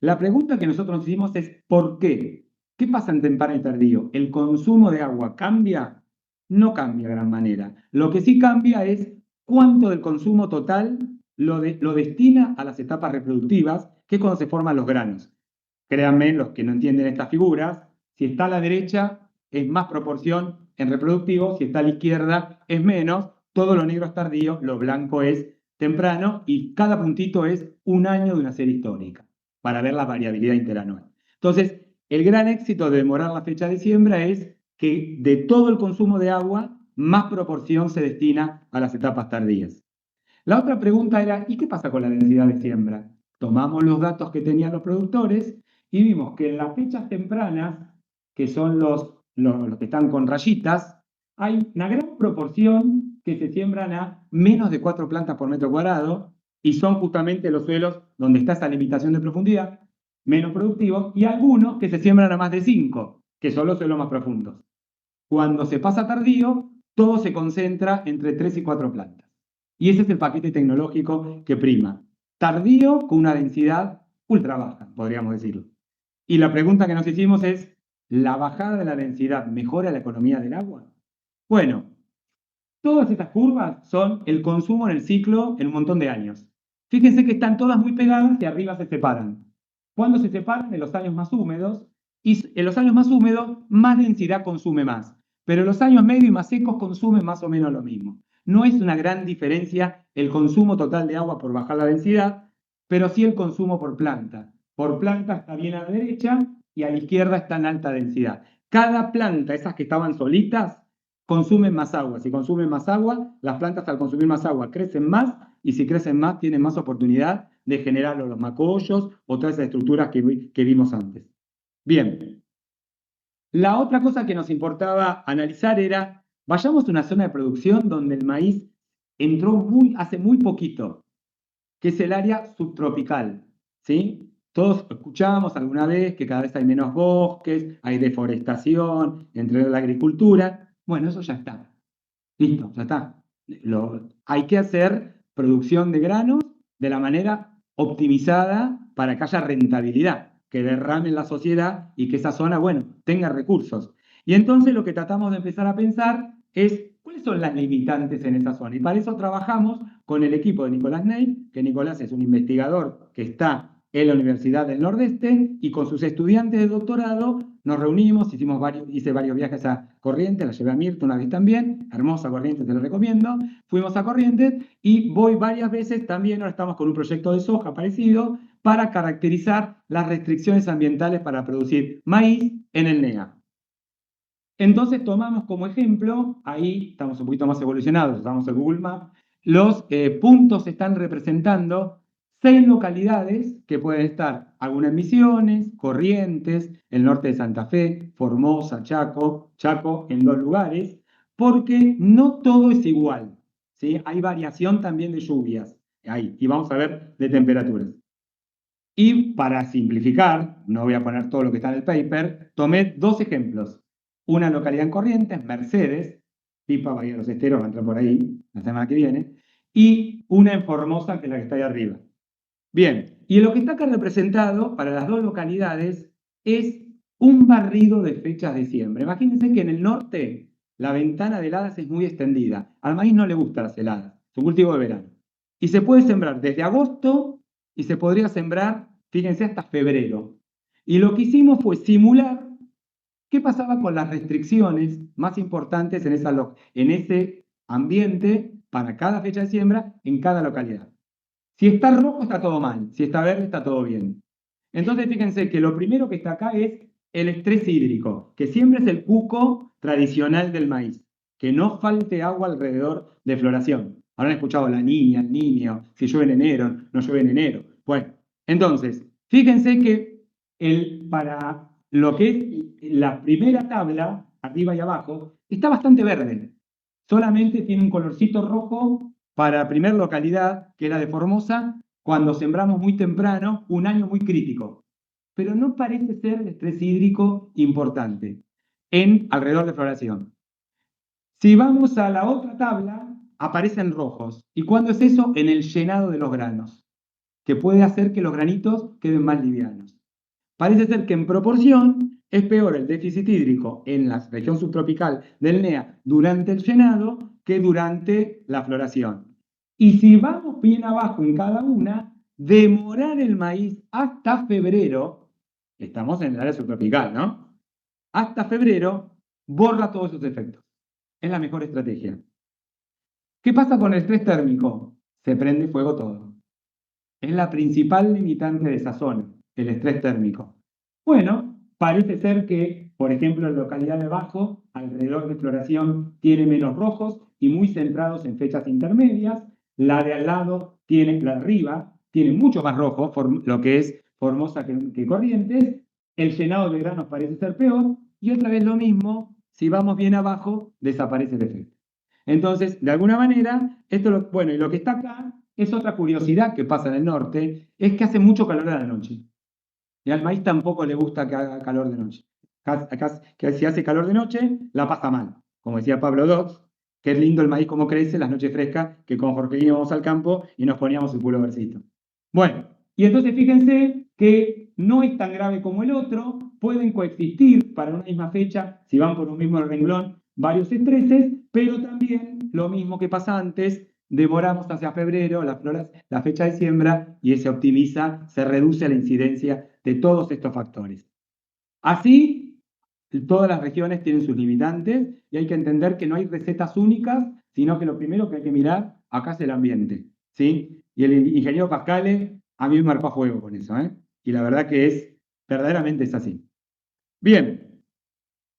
La pregunta que nosotros nos hicimos es ¿por qué? ¿Qué pasa en temprano y tardío? ¿El consumo de agua cambia? No cambia de gran manera. Lo que sí cambia es cuánto del consumo total lo destina a las etapas reproductivas, que es cuando se forman los granos. Créanme, los que no entienden estas figuras, si está a la derecha es más proporción en reproductivo, si está a la izquierda es menos, todo lo negro es tardío, lo blanco es temprano y cada puntito es un año de una serie histórica para ver la variabilidad interanual. Entonces, el gran éxito de demorar la fecha de siembra es que de todo el consumo de agua, más proporción se destina a las etapas tardías. La otra pregunta era, ¿y qué pasa con la densidad de siembra? Tomamos los datos que tenían los productores y vimos que en las fechas tempranas, que son los que están con rayitas, hay una gran proporción que se siembran a menos de 4 plantas por metro cuadrado y son justamente los suelos donde está esa limitación de profundidad, menos productivos, y algunos que se siembran a más de 5, que son los suelos más profundos. Cuando se pasa tardío, todo se concentra entre 3 y 4 plantas. Y ese es el paquete tecnológico que prima. Tardío con una densidad ultra baja, podríamos decirlo. Y la pregunta que nos hicimos es, ¿la bajada de la densidad mejora la economía del agua? Bueno, todas estas curvas son el consumo en el ciclo en un montón de años. Fíjense que están todas muy pegadas y arriba se separan. ¿Cuándo se separan? En los años más húmedos. Y en los años más húmedos, más densidad consume más. Pero en los años medios y más secos consume más o menos lo mismo. No es una gran diferencia el consumo total de agua por bajar la densidad, pero sí el consumo por planta. Por planta está bien a la derecha y a la izquierda está en alta densidad. Cada planta, esas que estaban solitas, consumen más agua. Si consumen más agua, las plantas al consumir más agua crecen más y si crecen más tienen más oportunidad de generar los macollos o todas esas estructuras que vimos antes. Bien. La otra cosa que nos importaba analizar era, vayamos a una zona de producción donde el maíz entró hace muy poquito, que es el área subtropical, ¿sí? Todos escuchamos alguna vez que cada vez hay menos bosques, hay deforestación, entre la agricultura. Bueno, eso ya está. Listo, ya está. Hay que hacer producción de granos de la manera optimizada para que haya rentabilidad, que derrame en la sociedad y que esa zona, bueno, tenga recursos. Y entonces lo que tratamos de empezar a pensar es cuáles son las limitantes en esa zona. Y para eso trabajamos con el equipo de Nicolás Ney, que Nicolás es un investigador que está en la Universidad del Nordeste y con sus estudiantes de doctorado nos reunimos, hice varios viajes a Corrientes, la llevé a Mirta una vez también, hermosa Corrientes, te lo recomiendo, fuimos a Corrientes y voy varias veces también, ahora estamos con un proyecto de soja parecido, para caracterizar las restricciones ambientales para producir maíz en el NEA. Entonces tomamos como ejemplo, ahí estamos un poquito más evolucionados, usamos el Google Maps, los puntos están representando 6 localidades que pueden estar algunas en Misiones, Corrientes, el norte de Santa Fe, Formosa, Chaco en 2 lugares, porque no todo es igual, ¿sí? Hay variación también de lluvias, ahí, y vamos a ver de temperaturas. Y para simplificar, no voy a poner todo lo que está en el paper, tomé 2 ejemplos. Una localidad en Corrientes, Mercedes, Pipa, Bahía de los Esteros, va a entrar por ahí la semana que viene, y una en Formosa, que es la que está ahí arriba. Bien, y lo que está acá representado para las 2 localidades es un barrido de fechas de siembra. Imagínense que en el norte la ventana de heladas es muy extendida. Al maíz no le gustan las heladas, es un cultivo de verano. Y se puede sembrar desde agosto y se podría sembrar, fíjense, hasta febrero. Y lo que hicimos fue simular qué pasaba con las restricciones más importantes en ese ambiente para cada fecha de siembra en cada localidad. Si está rojo está todo mal, si está verde está todo bien. Entonces fíjense que lo primero que está acá es el estrés hídrico, que siempre es el cuco tradicional del maíz, que no falte agua alrededor de floración. Habrán escuchado la niña, el niño, si llueve en enero, no llueve en enero. Bueno, entonces, fíjense que para lo que es la primera tabla, arriba y abajo, está bastante verde. Solamente tiene un colorcito rojo para la primera localidad, que es la de Formosa, cuando sembramos muy temprano, un año muy crítico. Pero no parece ser el estrés hídrico importante alrededor de floración. Si vamos a la otra tabla, aparecen rojos. ¿Y cuándo es eso? En el llenado de los granos, que puede hacer que los granitos queden más livianos. Parece ser que en proporción es peor el déficit hídrico en la región subtropical del NEA durante el llenado que durante la floración. Y si vamos bien abajo en cada una, demorar el maíz hasta febrero, estamos en el área subtropical, ¿no? Hasta febrero borra todos esos efectos. Es la mejor estrategia. ¿Qué pasa con el estrés térmico? Se prende fuego todo. Es la principal limitante de esa zona, el estrés térmico. Bueno, Parece ser que, por ejemplo, en localidad de abajo, alrededor de floración, tiene menos rojos y muy centrados en fechas intermedias. La de al lado, la de arriba, tiene mucho más rojo, lo que es Formosa que Corrientes. El llenado de granos parece ser peor. Y otra vez lo mismo, si vamos bien abajo, desaparece el efecto. Entonces, de alguna manera, bueno, y lo que está acá es otra curiosidad que pasa en el norte, es que hace mucho calor a la noche. Y al maíz tampoco le gusta que haga calor de noche. Acá, que si hace calor de noche, la pasa mal. Como decía Pablo Dox, que es lindo el maíz como crece, las noches frescas, que con Jorge íbamos al campo y nos poníamos el pullovercito. Bueno, y entonces fíjense que no es tan grave como el otro, pueden coexistir para una misma fecha, si van por un mismo renglón, varios estreses, pero también lo mismo que pasa antes, demoramos hacia febrero la fecha de siembra y se optimiza, se reduce la incidencia de todos estos factores. Así, todas las regiones tienen sus limitantes y hay que entender que no hay recetas únicas, sino que lo primero que hay que mirar acá es el ambiente, ¿sí? Y el ingeniero Pascale a mí me marcó a fuego con eso, ¿eh? Y la verdad que verdaderamente es así. Bien,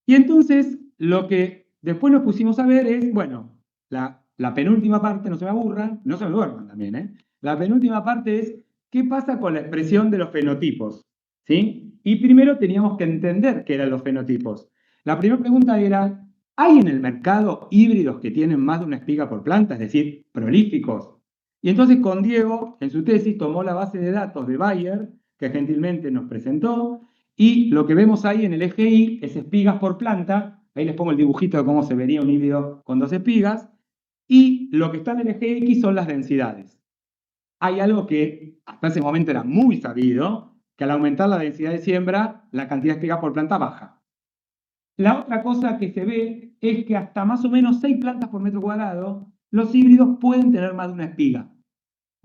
y entonces lo que después nos pusimos a ver es, bueno, la penúltima parte, no se me aburran, no se me duerman también, ¿eh? La penúltima parte es, ¿qué pasa con la expresión de los fenotipos? ¿Sí? Y primero teníamos que entender qué eran los fenotipos. La primera pregunta era, ¿hay en el mercado híbridos que tienen más de una espiga por planta, es decir, prolíficos? Y entonces con Diego, en su tesis, tomó la base de datos de Bayer, que gentilmente nos presentó, y lo que vemos ahí en el eje Y es espigas por planta. Ahí les pongo el dibujito de cómo se vería un híbrido con 2 espigas. Y lo que está en el eje X son las densidades. Hay algo que hasta ese momento era muy sabido, que al aumentar la densidad de siembra, la cantidad de espigas por planta baja. La otra cosa que se ve es que hasta más o menos 6 plantas por metro cuadrado, los híbridos pueden tener más de una espiga.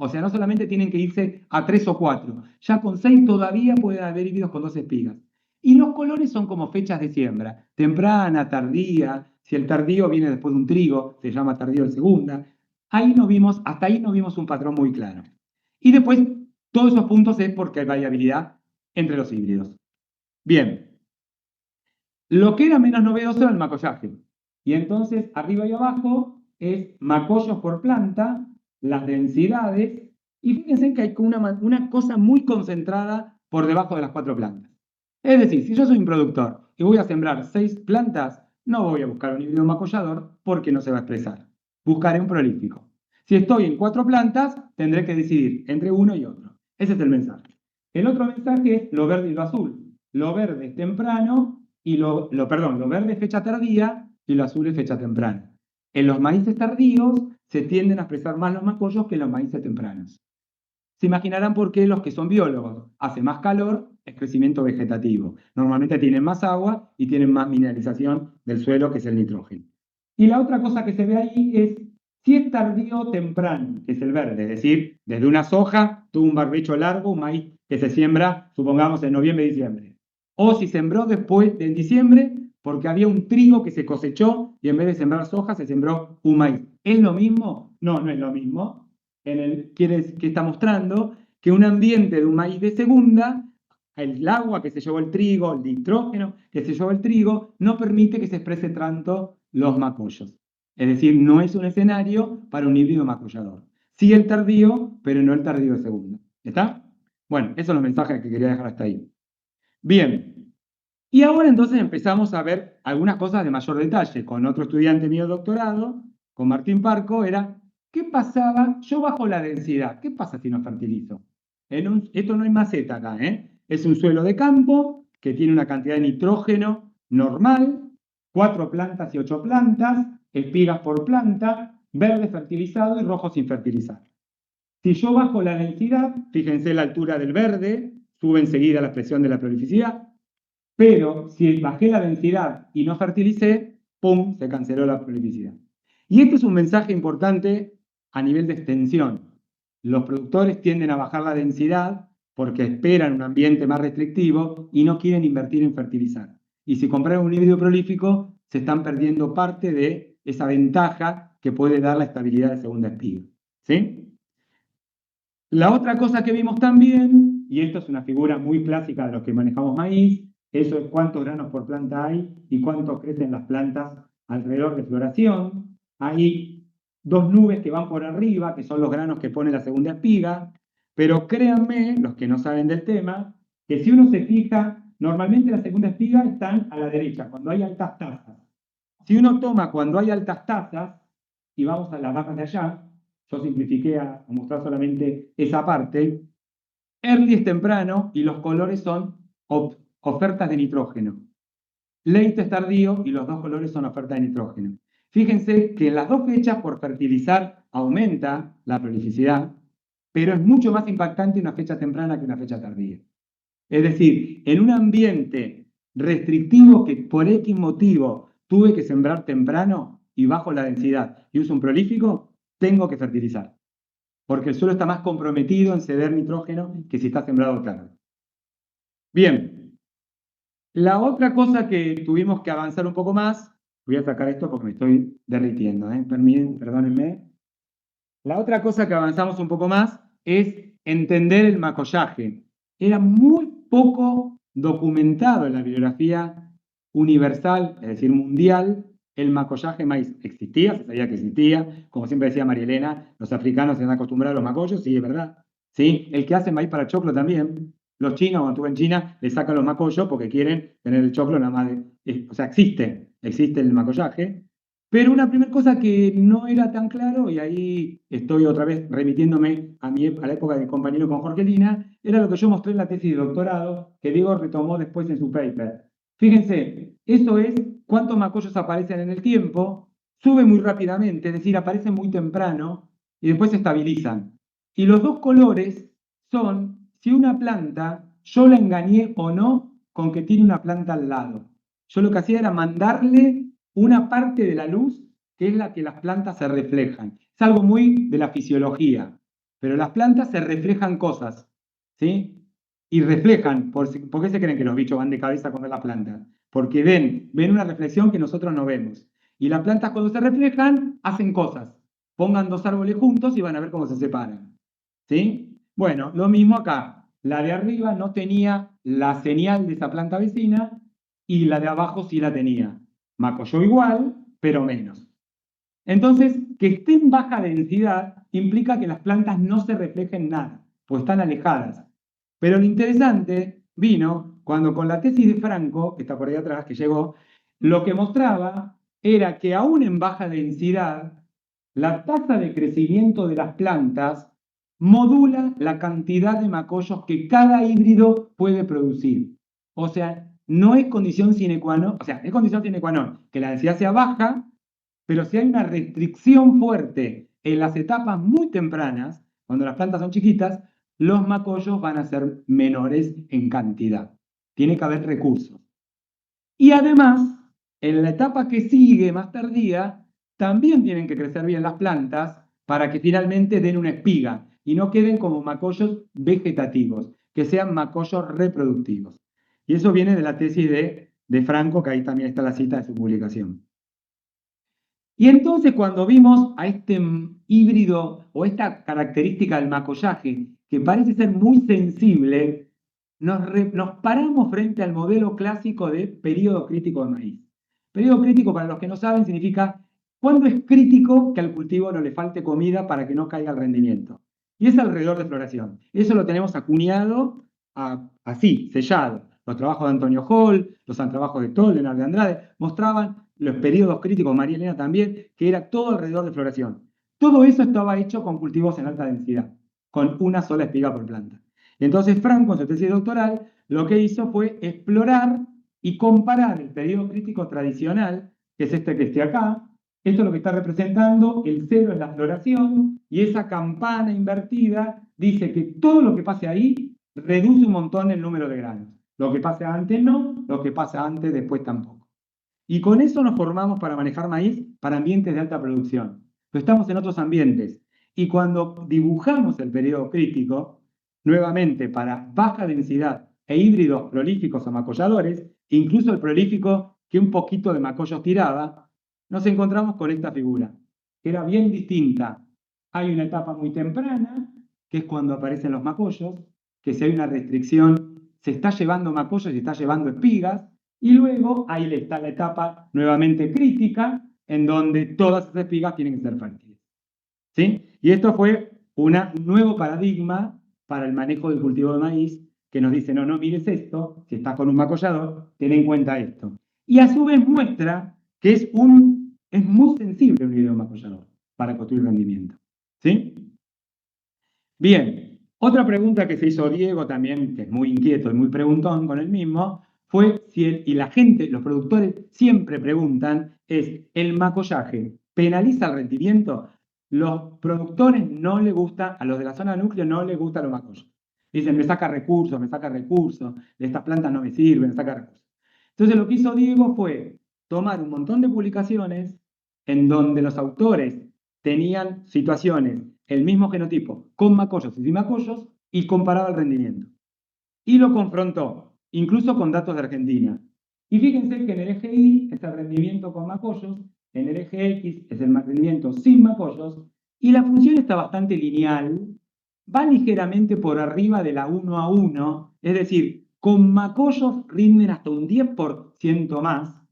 O sea, no solamente tienen que irse a 3 o 4, ya con 6 todavía puede haber híbridos con 2 espigas. Y los colores son como fechas de siembra, temprana, tardía. Si el tardío viene después de un trigo, se llama tardío de segunda. Hasta ahí no vimos un patrón muy claro. Y después, todos esos puntos es porque hay variabilidad entre los híbridos. Bien. Lo que era menos novedoso era el macollaje. Y entonces, arriba y abajo, es macollos por planta, las densidades, y fíjense que hay una cosa muy concentrada por debajo de las 4 plantas. Es decir, si yo soy un productor y voy a sembrar 6 plantas, no voy a buscar un híbrido macollador porque no se va a expresar. Buscaré un prolífico. Si estoy en 4 plantas, tendré que decidir entre uno y otro. Ese es el mensaje. El otro mensaje es lo verde y lo azul. Lo verde es temprano y lo verde es fecha tardía y lo azul es fecha temprana. En los maíces tardíos se tienden a expresar más los macollos que en los maíces tempranos. Se imaginarán por qué los que son biólogos. Hace más calor, es crecimiento vegetativo. Normalmente tienen más agua y tienen más mineralización del suelo, que es el nitrógeno. Y la otra cosa que se ve ahí es si es tardío o temprano, que es el verde. Es decir, desde una soja tuvo un barbecho largo, un maíz que se siembra, supongamos, en noviembre, diciembre. O si sembró después de diciembre, porque había un trigo que se cosechó y en vez de sembrar soja se sembró un maíz. ¿Es lo mismo? No, no es lo mismo. ¿Qué está mostrando? Que un ambiente de un maíz de segunda, el agua que se llevó el trigo, el nitrógeno que se llevó el trigo, no permite que se exprese tanto los macollos. Es decir, no es un escenario para un híbrido macollador. Sí el tardío, pero no el tardío de segunda. ¿Está? Bueno, esos son los mensajes que quería dejar hasta ahí. Bien, y ahora entonces empezamos a ver algunas cosas de mayor detalle. Con otro estudiante mío de doctorado, con Martín Parco, era, ¿qué pasaba? Yo bajo la densidad, ¿qué pasa si no fertilizo? Esto no es maceta acá, ¿eh? Es un suelo de campo que tiene una cantidad de nitrógeno normal, 4 plantas y 8 plantas, espigas por planta, verde fertilizado y rojo sin fertilizar. Si yo bajo la densidad, fíjense la altura del verde, sube enseguida la expresión de la prolificidad, pero si bajé la densidad y no fertilicé, ¡pum!, se canceló la prolificidad. Y este es un mensaje importante a nivel de extensión. Los productores tienden a bajar la densidad porque esperan un ambiente más restrictivo y no quieren invertir en fertilizar. Y si compran un híbrido prolífico, se están perdiendo parte de esa ventaja que puede dar la estabilidad de segunda espiga. ¿Sí? La otra cosa que vimos también, y esto es una figura muy clásica de los que manejamos maíz, eso es cuántos granos por planta hay y cuántos crecen las plantas alrededor de floración. Hay dos nubes que van por arriba, que son los granos que pone la segunda espiga, pero créanme, los que no saben del tema, que si uno se fija, normalmente las segunda espiga están a la derecha, cuando hay altas tasas. Si uno toma cuando hay altas tasas, y vamos a las barras de allá, yo simplifiqué a mostrar solamente esa parte, early es temprano y los colores son ofertas de nitrógeno. Late es tardío y los dos colores son ofertas de nitrógeno. Fíjense que en las dos fechas por fertilizar aumenta la prolificidad, pero es mucho más impactante una fecha temprana que una fecha tardía. Es decir, en un ambiente restrictivo que por X motivo tuve que sembrar temprano y bajo la densidad y uso un prolífico, tengo que fertilizar. Porque el suelo está más comprometido en ceder nitrógeno que si está sembrado tarde. Bien, la otra cosa que tuvimos que avanzar un poco más, voy a sacar esto porque me estoy derritiendo, perdónenme. La otra cosa que avanzamos un poco más es entender el macollaje. Era muy poco documentado en la bibliografía universal, es decir, mundial, el macollaje maíz. Existía, se sabía que existía, como siempre decía María Elena, los africanos se han acostumbrado a los macollos, sí, es verdad. ¿Sí? El que hace maíz para choclo también. Los chinos, cuando estuve en China, le sacan los macollos porque quieren tener el choclo nada más o sea, existe el macollaje. Pero una primera cosa que no era tan claro, y ahí estoy otra vez remitiéndome a la época del compañero con Jorge Lina, era lo que yo mostré en la tesis de doctorado, que Diego retomó después en su paper. Fíjense, eso es cuántos macollos aparecen en el tiempo, sube muy rápidamente, es decir, aparecen muy temprano y después se estabilizan. Y los dos colores son si una planta, yo la engañé o no con que tiene una planta al lado. Yo lo que hacía era mandarle una parte de la luz que es la que las plantas se reflejan. Es algo muy de la fisiología, pero las plantas se reflejan cosas, ¿sí? Y reflejan, ¿por qué se creen que los bichos van de cabeza a comer las plantas? Porque ven una reflexión que nosotros no vemos. Y las plantas cuando se reflejan hacen cosas. Pongan dos árboles juntos y van a ver cómo se separan, ¿sí? Bueno, lo mismo acá. La de arriba no tenía la señal de esa planta vecina y la de abajo sí la tenía. Macolló igual, pero menos. Entonces, que esté en baja densidad implica que las plantas no se reflejen nada, pues están alejadas. Pero lo interesante vino cuando con la tesis de Franco, que está por ahí atrás, que llegó, lo que mostraba era que aún en baja densidad, la tasa de crecimiento de las plantas modula la cantidad de macollos que cada híbrido puede producir. O sea, no es condición sine qua non, o sea, es condición sine qua non que la densidad sea baja, pero si hay una restricción fuerte en las etapas muy tempranas, cuando las plantas son chiquitas, los macollos van a ser menores en cantidad. Tiene que haber recursos. Y además, en la etapa que sigue, más tardía, también tienen que crecer bien las plantas para que finalmente den una espiga y no queden como macollos vegetativos, que sean macollos reproductivos. Y eso viene de la tesis de Franco, que ahí también está la cita de su publicación. Y entonces cuando vimos a este híbrido o esta característica del macollaje, que parece ser muy sensible, nos paramos frente al modelo clásico de periodo crítico de maíz. Periodo crítico, para los que no saben, significa cuándo es crítico que al cultivo no le falte comida para que no caiga el rendimiento. Y es alrededor de floración. Eso lo tenemos acuñado, así, sellado. Los trabajos de Antonio Hall, los trabajos de Toll, de Andrade, mostraban los periodos críticos, María Elena también, que era todo alrededor de floración. Todo eso estaba hecho con cultivos en alta densidad, con una sola espiga por planta. Entonces Franco, en su tesis doctoral, lo que hizo fue explorar y comparar el periodo crítico tradicional, que es este que esté acá. Esto es lo que está representando el cero en la floración, y esa campana invertida dice que todo lo que pase ahí reduce un montón el número de granos. Lo que pase antes no, lo que pasa antes después tampoco. Y con eso nos formamos para manejar maíz para ambientes de alta producción. Pero estamos en otros ambientes. Y cuando dibujamos el periodo crítico, nuevamente para baja densidad e híbridos prolíficos o macolladores, incluso el prolífico que un poquito de macollos tiraba, nos encontramos con esta figura, que era bien distinta. Hay una etapa muy temprana, que es cuando aparecen los macollos, que si hay una restricción se está llevando macollos y está llevando espigas, y luego ahí está la etapa nuevamente crítica, en donde todas esas espigas tienen que ser fértiles. ¿Sí? Y esto fue un nuevo paradigma para el manejo del cultivo de maíz, que nos dice, no, no mires esto, si estás con un macollador, ten en cuenta esto. Y a su vez muestra que es muy sensible un videomacollador para construir rendimiento. ¿Sí? Bien, otra pregunta que se hizo Diego también, que es muy inquieto y muy preguntón con el mismo, fue si y la gente, los productores siempre preguntan, es, ¿el macollaje penaliza el rendimiento? Los productores no les gusta, a los de la zona núcleo no les gusta los macollos. Dicen, me saca recursos, estas plantas no me sirven, me saca recursos. Entonces lo que hizo Diego fue tomar un montón de publicaciones en donde los autores tenían situaciones, el mismo genotipo, con macollos y sin macollos, y comparaba el rendimiento. Y lo confrontó, incluso con datos de Argentina. Y fíjense que en el eje Y es el rendimiento con macollos, en el eje X es el rendimiento sin macollos, y la función está bastante lineal, va ligeramente por arriba de la 1:1, es decir, con macollos rinden hasta un 10% más,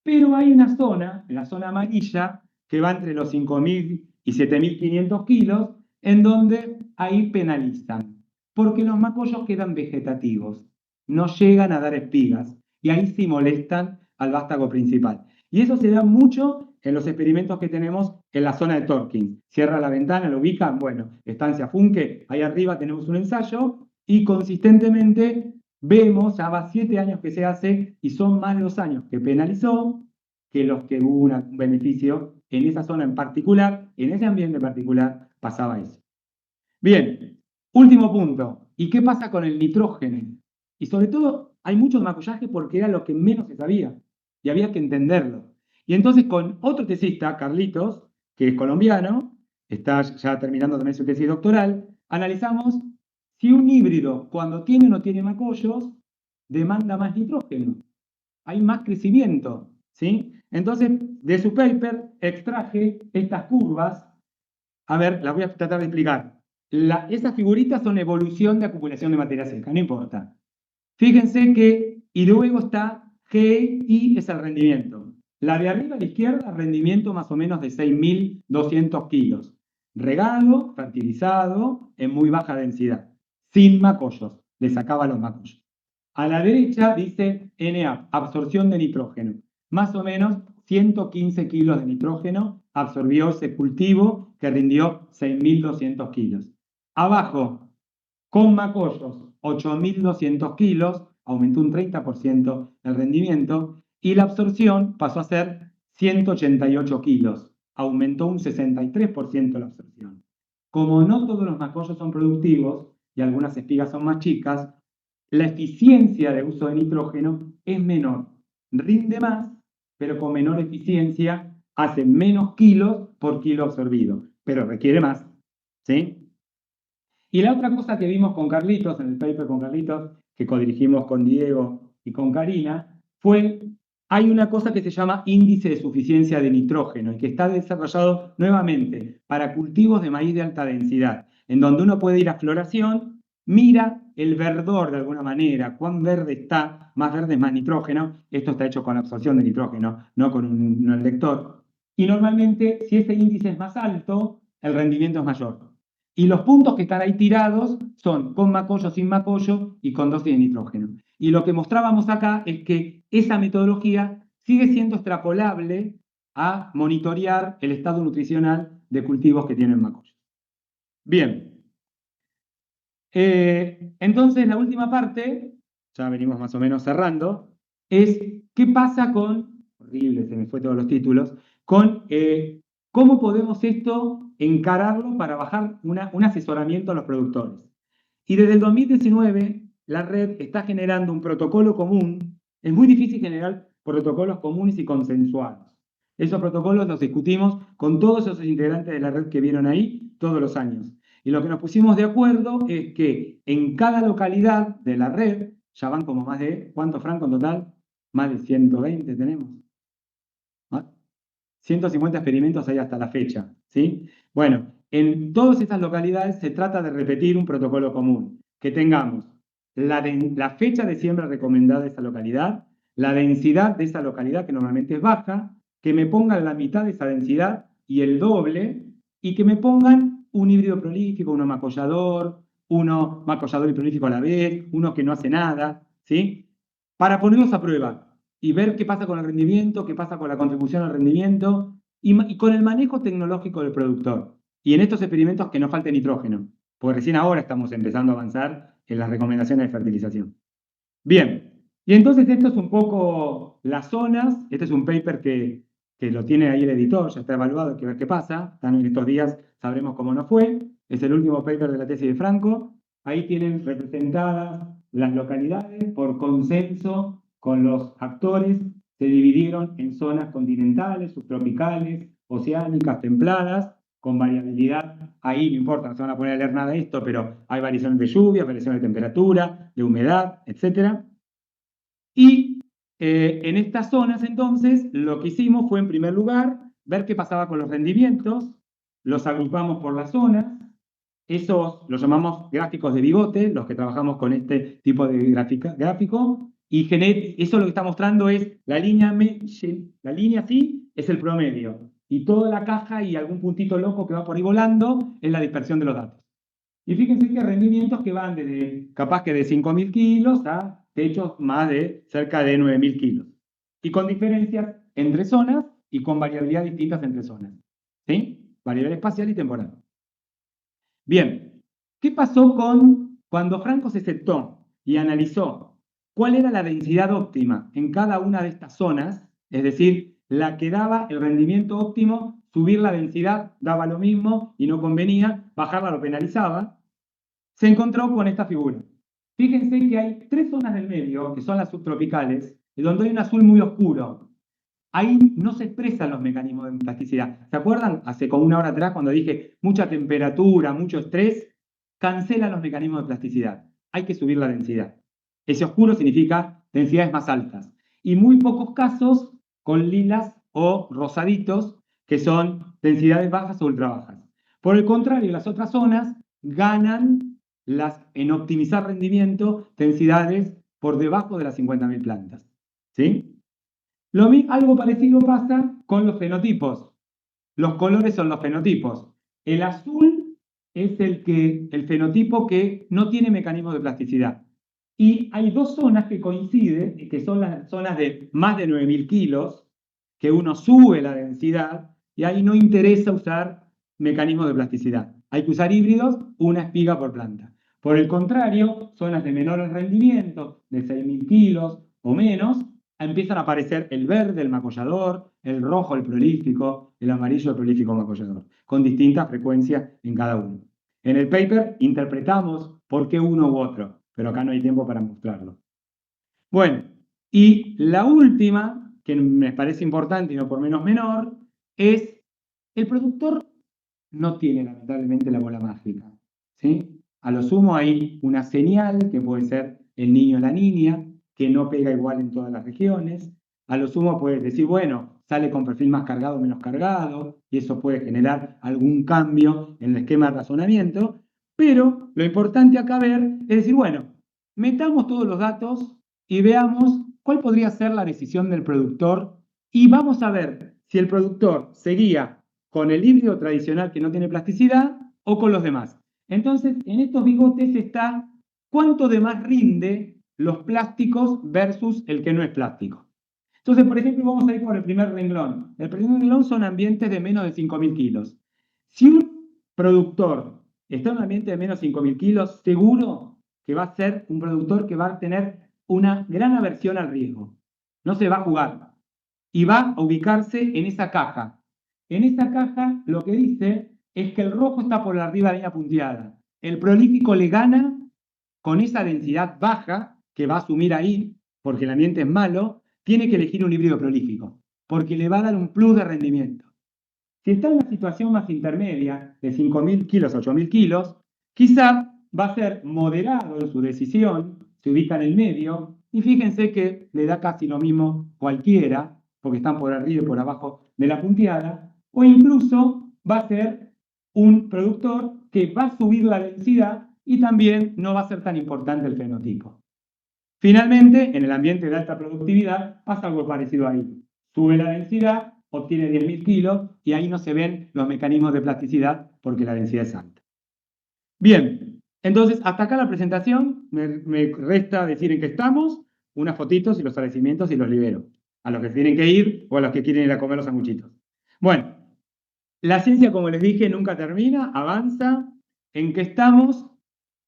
pero hay una zona, la zona amarilla, que va entre los 5.000 y 7.500 kilos, en donde ahí penalizan, porque los macollos quedan vegetativos, no llegan a dar espigas, y ahí sí molestan al vástago principal. Y eso se da mucho en los experimentos que tenemos en la zona de Torkins. Cierra la ventana, lo ubican, bueno, estancia Funke, ahí arriba tenemos un ensayo, y consistentemente vemos, ya va 7 años que se hace, y son más los años que penalizó que los que hubo un beneficio en esa zona en particular, en ese ambiente en particular, pasaba eso. Bien, último punto. ¿Y qué pasa con el nitrógeno? Y sobre todo, hay mucho macollaje porque era lo que menos se sabía, y había que entenderlo. Y entonces con otro tesista, Carlitos, que es colombiano, está ya terminando también su tesis doctoral, analizamos si un híbrido, cuando tiene o no tiene macollos, demanda más nitrógeno. Hay más crecimiento, ¿sí? Entonces, de su paper extraje estas curvas. A ver, las voy a tratar de explicar. Esas figuritas son evolución de acumulación de materia seca, no importa. Fíjense que, y luego está G, I es el rendimiento. La de arriba a la izquierda, rendimiento más o menos de 6.200 kilos. Regado, fertilizado, en muy baja densidad. Sin macollos, le sacaba los macollos. A la derecha dice Na, absorción de nitrógeno. Más o menos 115 kilos de nitrógeno absorbió ese cultivo que rindió 6.200 kilos. Abajo, con macollos, 8.200 kilos, aumentó un 30% el rendimiento, y la absorción pasó a ser 188 kilos, aumentó un 63% la absorción. Como no todos los macollos son productivos y algunas espigas son más chicas, la eficiencia de uso de nitrógeno es menor. Rinde más, pero con menor eficiencia hace menos kilos por kilo absorbido, pero requiere más. ¿Sí? Y la otra cosa que vimos con Carlitos, en el paper con Carlitos, que codirigimos con Diego y con Karina, hay una cosa que se llama índice de suficiencia de nitrógeno y que está desarrollado nuevamente para cultivos de maíz de alta densidad, en donde uno puede ir a floración, mira el verdor de alguna manera, cuán verde está, más verde es más nitrógeno, esto está hecho con absorción de nitrógeno, no con un lector, y normalmente si ese índice es más alto, el rendimiento es mayor. Y los puntos que están ahí tirados son con macollo, sin macollo y con dosis de nitrógeno. Y lo que mostrábamos acá es que esa metodología sigue siendo extrapolable a monitorear el estado nutricional de cultivos que tienen macollo. Bien. Entonces, la última parte, ya venimos más o menos cerrando, es qué pasa con, horrible, se me fue todos los títulos, con cómo podemos esto encararlo para bajar un asesoramiento a los productores. Y desde el 2019, la red está generando un protocolo común. Es muy difícil generar protocolos comunes y consensuados. Esos protocolos los discutimos con todos esos integrantes de la red que vieron ahí todos los años. Y lo que nos pusimos de acuerdo es que en cada localidad de la red, ya van como más de, ¿cuánto, Franco, en total? Más de 120 tenemos. 150 experimentos hay hasta la fecha, ¿sí? Bueno, en todas esas localidades se trata de repetir un protocolo común, que tengamos la fecha de siembra recomendada de esa localidad, la densidad de esa localidad, que normalmente es baja, que me pongan la mitad de esa densidad y el doble, y que me pongan un híbrido prolífico, uno macollador y prolífico a la vez, uno que no hace nada, ¿sí? Para ponerlos a prueba y ver qué pasa con el rendimiento, qué pasa con la contribución al rendimiento y con el manejo tecnológico del productor. Y en estos experimentos que no falte nitrógeno, porque recién ahora estamos empezando a avanzar en las recomendaciones de fertilización. Bien, y entonces esto es un poco las zonas. Este es un paper que lo tiene ahí el editor, ya está evaluado, hay que ver qué pasa. En estos días sabremos cómo nos fue. Es el último paper de la tesis de Franco. Ahí tienen representadas las localidades por consenso con los actores. Se dividieron en zonas continentales, subtropicales, oceánicas, templadas, con variabilidad. Ahí no importa, no se van a poner a leer nada de esto, pero hay variaciones de lluvia, variaciones de temperatura, de humedad, etc. Y en estas zonas, entonces, lo que hicimos fue, en primer lugar, ver qué pasaba con los rendimientos, los agrupamos por las zonas, esos los llamamos gráficos de bigote, los que trabajamos con este tipo de gráfico, y eso lo que está mostrando es la línea así, es el promedio, y toda la caja y algún puntito loco que va por ahí volando es la dispersión de los datos. Y fíjense que rendimientos que van desde capaz que de 5.000 kilos a techos más de cerca de 9.000 kilos. Y con diferencias entre zonas y con variabilidad distintas entre zonas. ¿Sí? Variabilidad espacial y temporal. Bien, ¿qué pasó cuando Franco se sentó y analizó cuál era la densidad óptima en cada una de estas zonas? Es decir, la que daba el rendimiento óptimo, subir la densidad daba lo mismo y no convenía, bajarla lo penalizaba. Se encontró con esta figura. Fíjense que hay 3 zonas del medio, que son las subtropicales, donde hay un azul muy oscuro. Ahí no se expresan los mecanismos de plasticidad. ¿Se acuerdan? Hace como una hora atrás, cuando dije mucha temperatura, mucho estrés, cancela los mecanismos de plasticidad. Hay que subir la densidad. Ese oscuro significa densidades más altas. Y muy pocos casos con lilas o rosaditos, que son densidades bajas o ultra bajas. Por el contrario, las otras zonas ganan en optimizar rendimiento densidades por debajo de las 50.000 plantas. ¿Sí? Algo parecido pasa con los fenotipos. Los colores son los fenotipos. El azul es el fenotipo que no tiene mecanismos de plasticidad. Y hay 2 zonas que coinciden, que son las zonas de más de 9.000 kilos, que uno sube la densidad y ahí no interesa usar mecanismos de plasticidad. Hay que usar híbridos, una espiga por planta. Por el contrario, zonas de menor rendimiento, de 6.000 kilos o menos, empiezan a aparecer el verde, el macollador, el rojo, el prolífico, el amarillo, el prolífico macollador, con distinta frecuencia en cada uno. En el paper interpretamos por qué uno u otro, pero acá no hay tiempo para mostrarlo. Bueno, y la última, que me parece importante y no por menos menor, es el productor no tiene lamentablemente la bola mágica, ¿sí? A lo sumo hay una señal que puede ser el niño o la niña, que no pega igual en todas las regiones. A lo sumo puedes decir, bueno, sale con perfil más cargado o menos cargado, y eso puede generar algún cambio en el esquema de razonamiento, pero lo importante acá ver es decir, bueno, metamos todos los datos y veamos cuál podría ser la decisión del productor y vamos a ver si el productor seguía con el híbrido tradicional que no tiene plasticidad o con los demás. Entonces, en estos bigotes está cuánto de más rinde los plásticos versus el que no es plástico. Entonces, por ejemplo, vamos a ir por el primer renglón. El primer renglón son ambientes de menos de 5.000 kilos. Si un productor está en un ambiente de menos de 5.000 kilos, seguro que va a ser un productor que va a tener una gran aversión al riesgo. No se va a jugar. Y va a ubicarse en esa caja. En esa caja lo que dice es que el rojo está por arriba de la línea punteada. El prolífico le gana con esa densidad baja que va a asumir ahí, porque el ambiente es malo, tiene que elegir un híbrido prolífico, porque le va a dar un plus de rendimiento. Si está en una situación más intermedia, de 5.000 kilos a 8.000 kilos, quizá va a ser moderado en su decisión, se ubica en el medio, y fíjense que le da casi lo mismo cualquiera, porque están por arriba y por abajo de la punteada, o incluso va a ser un productor que va a subir la densidad y también no va a ser tan importante el fenotipo. Finalmente, en el ambiente de alta productividad pasa algo parecido ahí. Sube la densidad, obtiene 10.000 kilos y ahí no se ven los mecanismos de plasticidad porque la densidad es alta. Bien, entonces hasta acá la presentación. Me resta decir en qué estamos, unas fotitos y los agradecimientos y los libero. A los que tienen que ir o a los que quieren ir a comer los sanguchitos. Bueno, la ciencia, como les dije, nunca termina, avanza. ¿En qué estamos?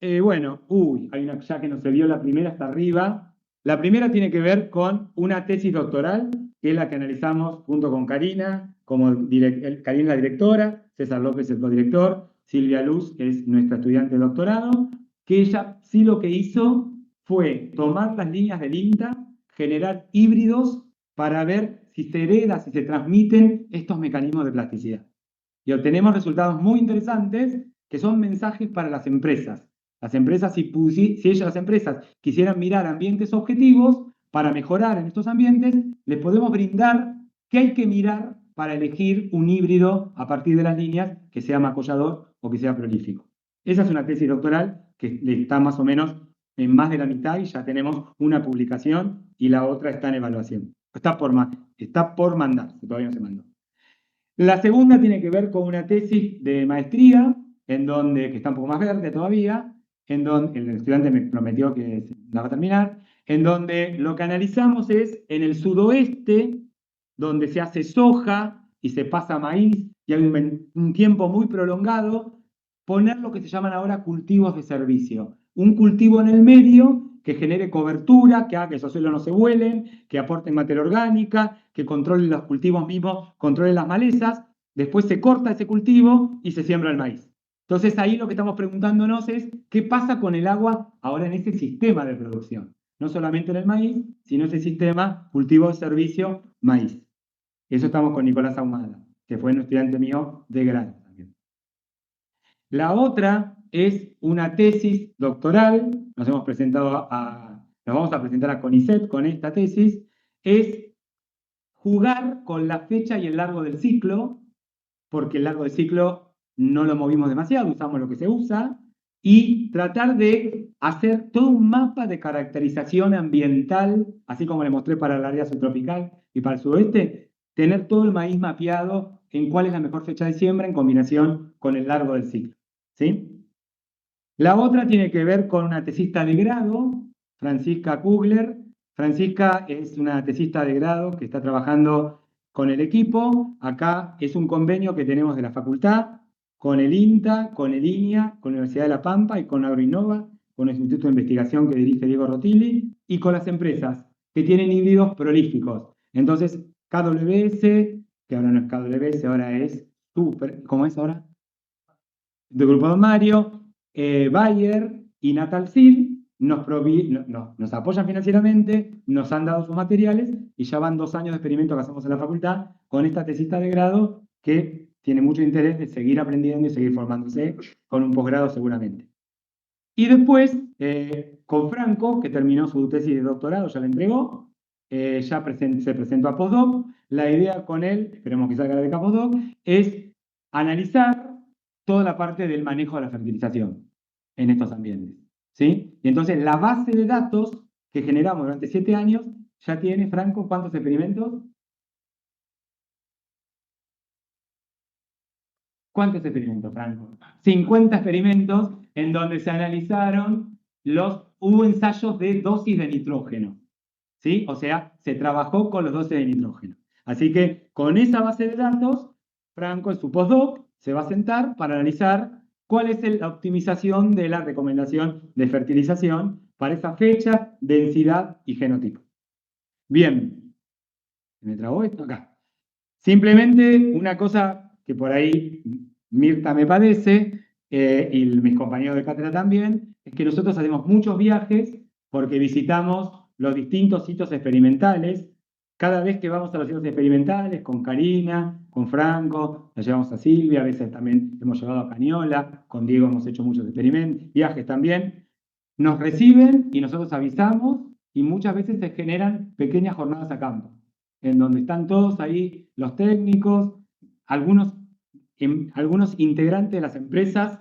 Hay una ya que no se vio la primera hasta arriba. La primera tiene que ver con una tesis doctoral, que es la que analizamos junto con Karina, Karina la directora, César López el codirector, Silvia Luz, que es nuestra estudiante de doctorado, que ella sí lo que hizo fue tomar las líneas del INTA, generar híbridos para ver si se hereda, si se transmiten estos mecanismos de plasticidad. Y obtenemos resultados muy interesantes que son mensajes para las empresas. Las empresas, si las empresas quisieran mirar ambientes objetivos para mejorar en estos ambientes, les podemos brindar qué hay que mirar para elegir un híbrido a partir de las líneas que sea macollador o que sea prolífico. Esa es una tesis doctoral que está más o menos en más de la mitad y ya tenemos una publicación y la otra está en evaluación. Está por mandar, todavía no se mandó. La segunda tiene que ver con una tesis de maestría, que está un poco más verde todavía, en donde el estudiante me prometió que la va a terminar, en donde lo que analizamos es en el sudoeste, donde se hace soja y se pasa maíz, y hay un tiempo muy prolongado, poner lo que se llaman ahora cultivos de servicio. Un cultivo en el medio que genere cobertura, que haga que esos suelos no se vuelen, que aporten materia orgánica, que controle los cultivos mismos, controle las malezas. Después se corta ese cultivo y se siembra el maíz. Entonces ahí lo que estamos preguntándonos es qué pasa con el agua ahora en ese sistema de producción. No solamente en el maíz, sino ese sistema cultivo de servicio maíz. Eso estamos con Nicolás Ahumada, que fue un estudiante mío de grado también. La otra es una tesis doctoral, nos vamos a presentar a CONICET con esta tesis, es jugar con la fecha y el largo del ciclo, porque el largo del ciclo no lo movimos demasiado, usamos lo que se usa, y tratar de hacer todo un mapa de caracterización ambiental, así como le mostré para el área subtropical y para el sudoeste, tener todo el maíz mapeado en cuál es la mejor fecha de siembra en combinación con el largo del ciclo. ¿Sí? La otra tiene que ver con una tesista de grado, Francisca Kugler. Francisca es una tesista de grado que está trabajando con el equipo. Acá es un convenio que tenemos de la facultad con el INTA, con el INIA, con la Universidad de La Pampa y con Agroinnova, con el Instituto de Investigación que dirige Diego Rotili, y con las empresas que tienen híbridos prolíficos. Entonces, KWS, que ahora no es KWS, ahora es ¿cómo es ahora? De Grupo Don Mario, Bayer y Natalsil nos apoyan financieramente, nos han dado sus materiales y ya van 2 años de experimento que hacemos en la facultad con esta tesista de grado que tiene mucho interés de seguir aprendiendo y seguir formándose con un posgrado seguramente. Y después, con Franco, que terminó su tesis de doctorado, ya la entregó, se presentó a postdoc. La idea con él, esperemos que salga de beca postdoc, es analizar toda la parte del manejo de la fertilización en estos ambientes. ¿Sí? Y entonces la base de datos que generamos durante 7 años ya tiene, Franco, ¿cuántos experimentos? ¿Cuántos experimentos, Franco? 50 experimentos en donde se analizaron hubo ensayos de dosis de nitrógeno. ¿Sí? O sea, se trabajó con los dosis de nitrógeno. Así que con esa base de datos, Franco en su postdoc se va a sentar para analizar cuál es la optimización de la recomendación de fertilización para esa fecha, densidad y genotipo. Bien, ¿me trabó esto acá? Simplemente una cosa que por ahí Mirta me padece y mis compañeros de cátedra también, es que nosotros hacemos muchos viajes porque visitamos los distintos sitios experimentales. Cada vez que vamos a los sitios experimentales, con Karina, con Franco, la llevamos a Silvia, a veces también hemos llevado a Cañola, con Diego hemos hecho muchos experimentos, viajes también, nos reciben y nosotros avisamos y muchas veces se generan pequeñas jornadas a campo, en donde están todos ahí los técnicos, algunos integrantes de las empresas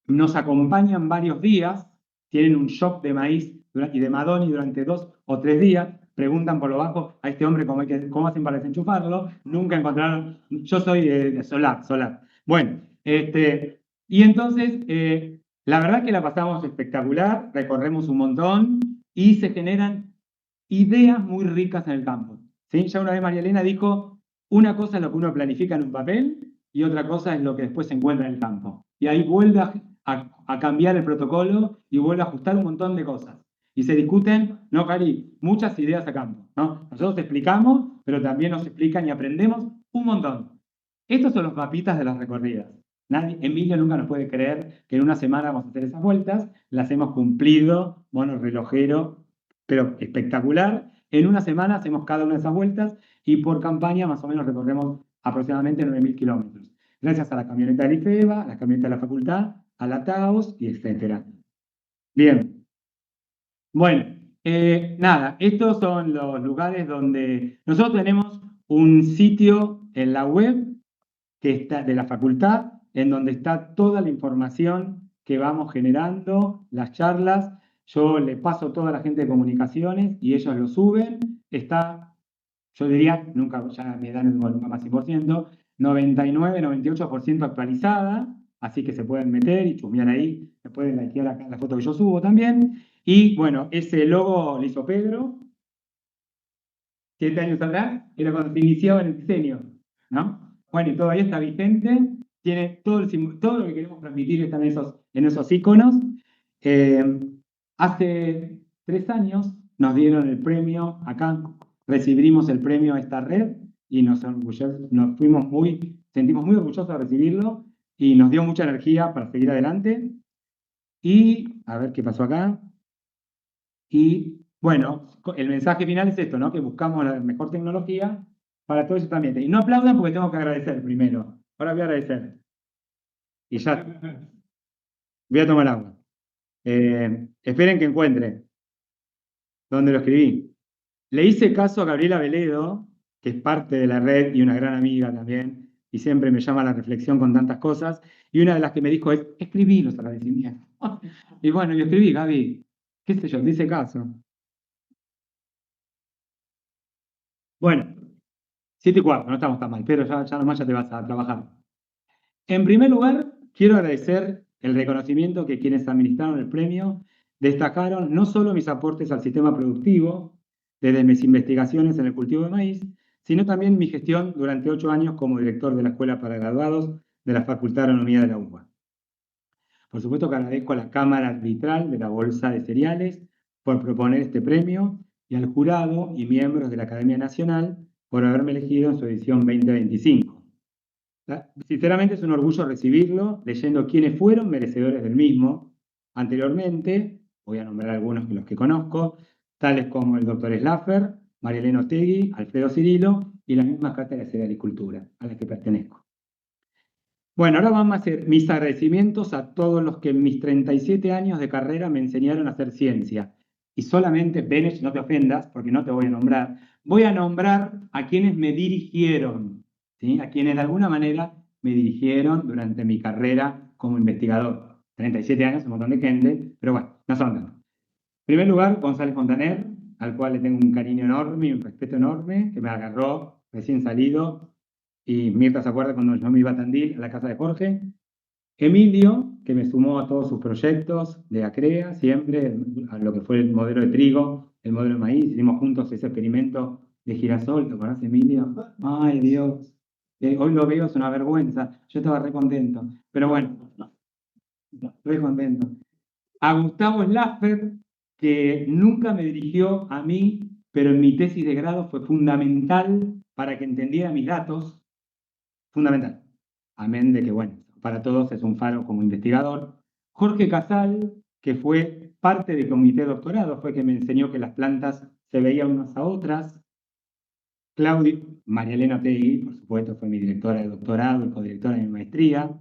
nos acompañan varios días, tienen un shop de maíz y de Madoni durante 2 o 3 días, preguntan por lo bajo a este hombre cómo hacen para desenchufarlo, nunca encontraron, yo soy de Solar. Bueno, y entonces, la verdad que la pasamos espectacular, recorremos un montón y se generan ideas muy ricas en el campo, ¿sí? Ya una vez María Elena dijo, una cosa es lo que uno planifica en un papel y otra cosa es lo que después se encuentra en el campo. Y ahí vuelve a cambiar el protocolo y vuelve a ajustar un montón de cosas. Y se discuten, no, Cari, muchas ideas a campo, ¿no? Nosotros explicamos, pero también nos explican y aprendemos un montón. Estos son los mapitas de las recorridas. Emilio nunca nos puede creer que en una semana vamos a hacer esas vueltas, las hemos cumplido, mono relojero, pero espectacular. En una semana hacemos cada una de esas vueltas y por campaña más o menos recorremos aproximadamente 9.000 kilómetros. Gracias a la camioneta del IFEBA, a la camioneta de la facultad, a la TAOS y etcétera. Bien. Bueno, nada, estos son los lugares donde nosotros tenemos un sitio en la web que está de la facultad, en donde está toda la información que vamos generando, las charlas. Yo le paso toda la gente de comunicaciones y ellos lo suben. Está, yo diría, nunca, ya me dan nunca más 100%, 99, 98% actualizada, así que se pueden meter y chusmear ahí. Se pueden likear acá en la foto que yo subo también. Y bueno, ese logo lo hizo Pedro, 7 años atrás, era cuando se iniciaba en el diseño, ¿no? Bueno, y todavía está vigente, tiene todo lo que queremos transmitir está en esos iconos. Hace 3 años nos dieron el premio, acá recibimos el premio a esta red y sentimos muy orgullosos de recibirlo y nos dio mucha energía para seguir adelante. Y, a ver qué pasó acá. Y, bueno, el mensaje final es esto, ¿no? Que buscamos la mejor tecnología para todo eso también. Y no aplaudan porque tengo que agradecer primero. Ahora voy a agradecer. Y ya. Voy a tomar agua. Esperen que encuentre dónde lo escribí. Le hice caso a Gabriela Veledo, que es parte de la red y una gran amiga también, y siempre me llama a la reflexión con tantas cosas. Y una de las que me dijo es, escribí los agradecimientos. Y bueno, yo escribí, Gaby, qué sé yo, te hice caso. Bueno, 7:15, no estamos tan mal, pero ya nomás ya te vas a trabajar. En primer lugar, quiero agradecer el reconocimiento que quienes administraron el premio destacaron no solo mis aportes al sistema productivo, desde mis investigaciones en el cultivo de maíz, sino también mi gestión durante 8 años como director de la Escuela para Graduados de la Facultad de Agronomía de la UBA. Por supuesto que agradezco a la Cámara Arbitral de la Bolsa de Cereales por proponer este premio y al jurado y miembros de la Academia Nacional por haberme elegido en su edición 2025. Sinceramente es un orgullo recibirlo, leyendo quiénes fueron merecedores del mismo. Anteriormente, voy a nombrar algunos de los que conozco, tales como el doctor Slaffer, María Elena Otegui, Alfredo Cirilo y la misma cátedra de Cerealicultura, a la que pertenezco. Bueno, ahora vamos a hacer mis agradecimientos a todos los que en mis 37 años de carrera me enseñaron a hacer ciencia. Y solamente, Benech, no te ofendas, porque no te voy a nombrar, voy a nombrar a quienes me dirigieron, ¿sí? A quienes de alguna manera me dirigieron durante mi carrera como investigador. 37 años, un montón de gente, pero bueno, no son tantos. En primer lugar, González Fontaner, al cual le tengo un cariño enorme y un respeto enorme, que me agarró recién salido, y Mirta se acuerda cuando yo me iba a Tandil, a la casa de Jorge. Emilio, que me sumó a todos sus proyectos de ACREA, siempre, a lo que fue el modelo de trigo, el modelo de maíz, hicimos juntos ese experimento de girasol, ¿te acordás, Emilio? Ay, Dios, hoy lo veo, es una vergüenza, yo estaba re contento, pero bueno, re contento. A Gustavo Slaffer, que nunca me dirigió a mí, pero en mi tesis de grado fue fundamental para que entendiera mis datos, fundamental. Amén de que, bueno, para todos es un faro como investigador. Jorge Casal, que fue parte del comité de doctorado, fue que me enseñó que las plantas se veían unas a otras. María Elena Otegui, por supuesto, fue mi directora de doctorado y codirectora de mi maestría.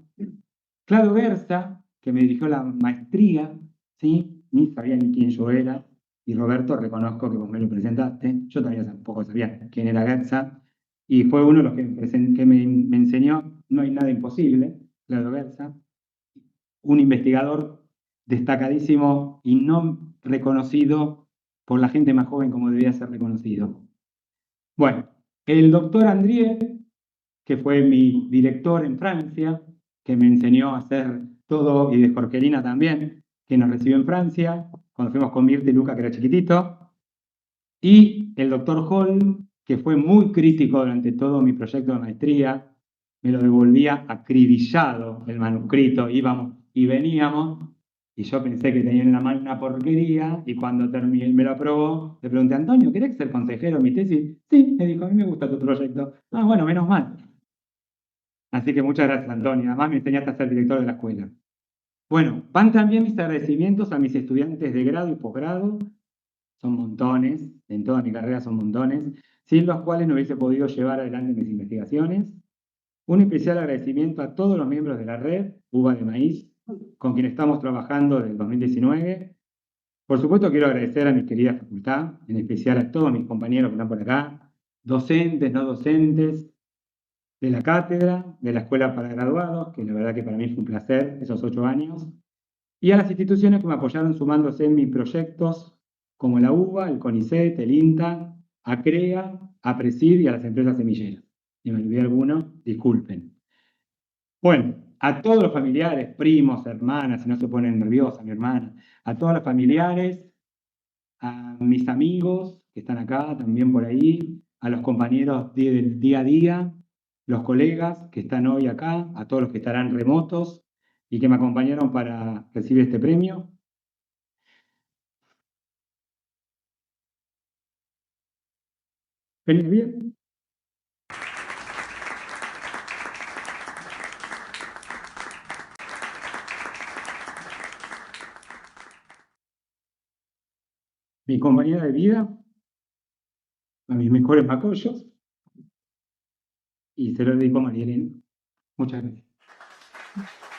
Claudio Gersa, que me dirigió la maestría, ¿sí? Ni sabía ni quién yo era. Y Roberto, reconozco que vos me lo presentaste. Yo también tampoco sabía quién era Gersa. Y fue uno de los que me enseñó, no hay nada imposible, Claudio Gersa. un investigador destacadísimo y no reconocido por la gente más joven como debía ser reconocido. Bueno, el doctor Andrieu, que fue mi director en Francia, que me enseñó a hacer todo, y de Jorgelina también, que nos recibió en Francia, cuando fuimos con Mirta y Luca, que era chiquitito, y el doctor Hall, que fue muy crítico durante todo mi proyecto de maestría, me lo devolvía acribillado el manuscrito, íbamos y veníamos, y yo pensé que tenía en la mano una porquería, y cuando terminé, me lo aprobó, le pregunté, Antonio, ¿querés ser consejero en mi tesis? Sí, me dijo, a mí me gusta tu proyecto. Ah, bueno, menos mal. Así que muchas gracias, Antonio. Además me enseñaste a ser director de la escuela. Bueno, van también mis agradecimientos a mis estudiantes de grado y posgrado. Son montones, en toda mi carrera son montones, sin los cuales no hubiese podido llevar adelante mis investigaciones. Un especial agradecimiento a todos los miembros de la red Uva de Maíz, con quien estamos trabajando desde el 2019. Por supuesto, quiero agradecer a mi querida facultad, en especial a todos mis compañeros que están por acá, docentes, no docentes, de la cátedra, de la escuela para graduados, que la verdad que para mí fue un placer esos 8 años, y a las instituciones que me apoyaron sumándose en mis proyectos, como la UBA, el CONICET, el INTA, ACREA, APRESID y a las empresas semilleras. Si me olvidé alguno, disculpen. Bueno, a todos los familiares, primos, hermanas, si no se ponen nerviosa mi hermana, a todos los familiares, a mis amigos que están acá, también por ahí, a los compañeros del día a día, los colegas que están hoy acá, a todos los que estarán remotos y que me acompañaron para recibir este premio. ¿Venís bien? Mi compañera de vida, a mis mejores macollos, y se lo dedico a María Elena. Muchas gracias.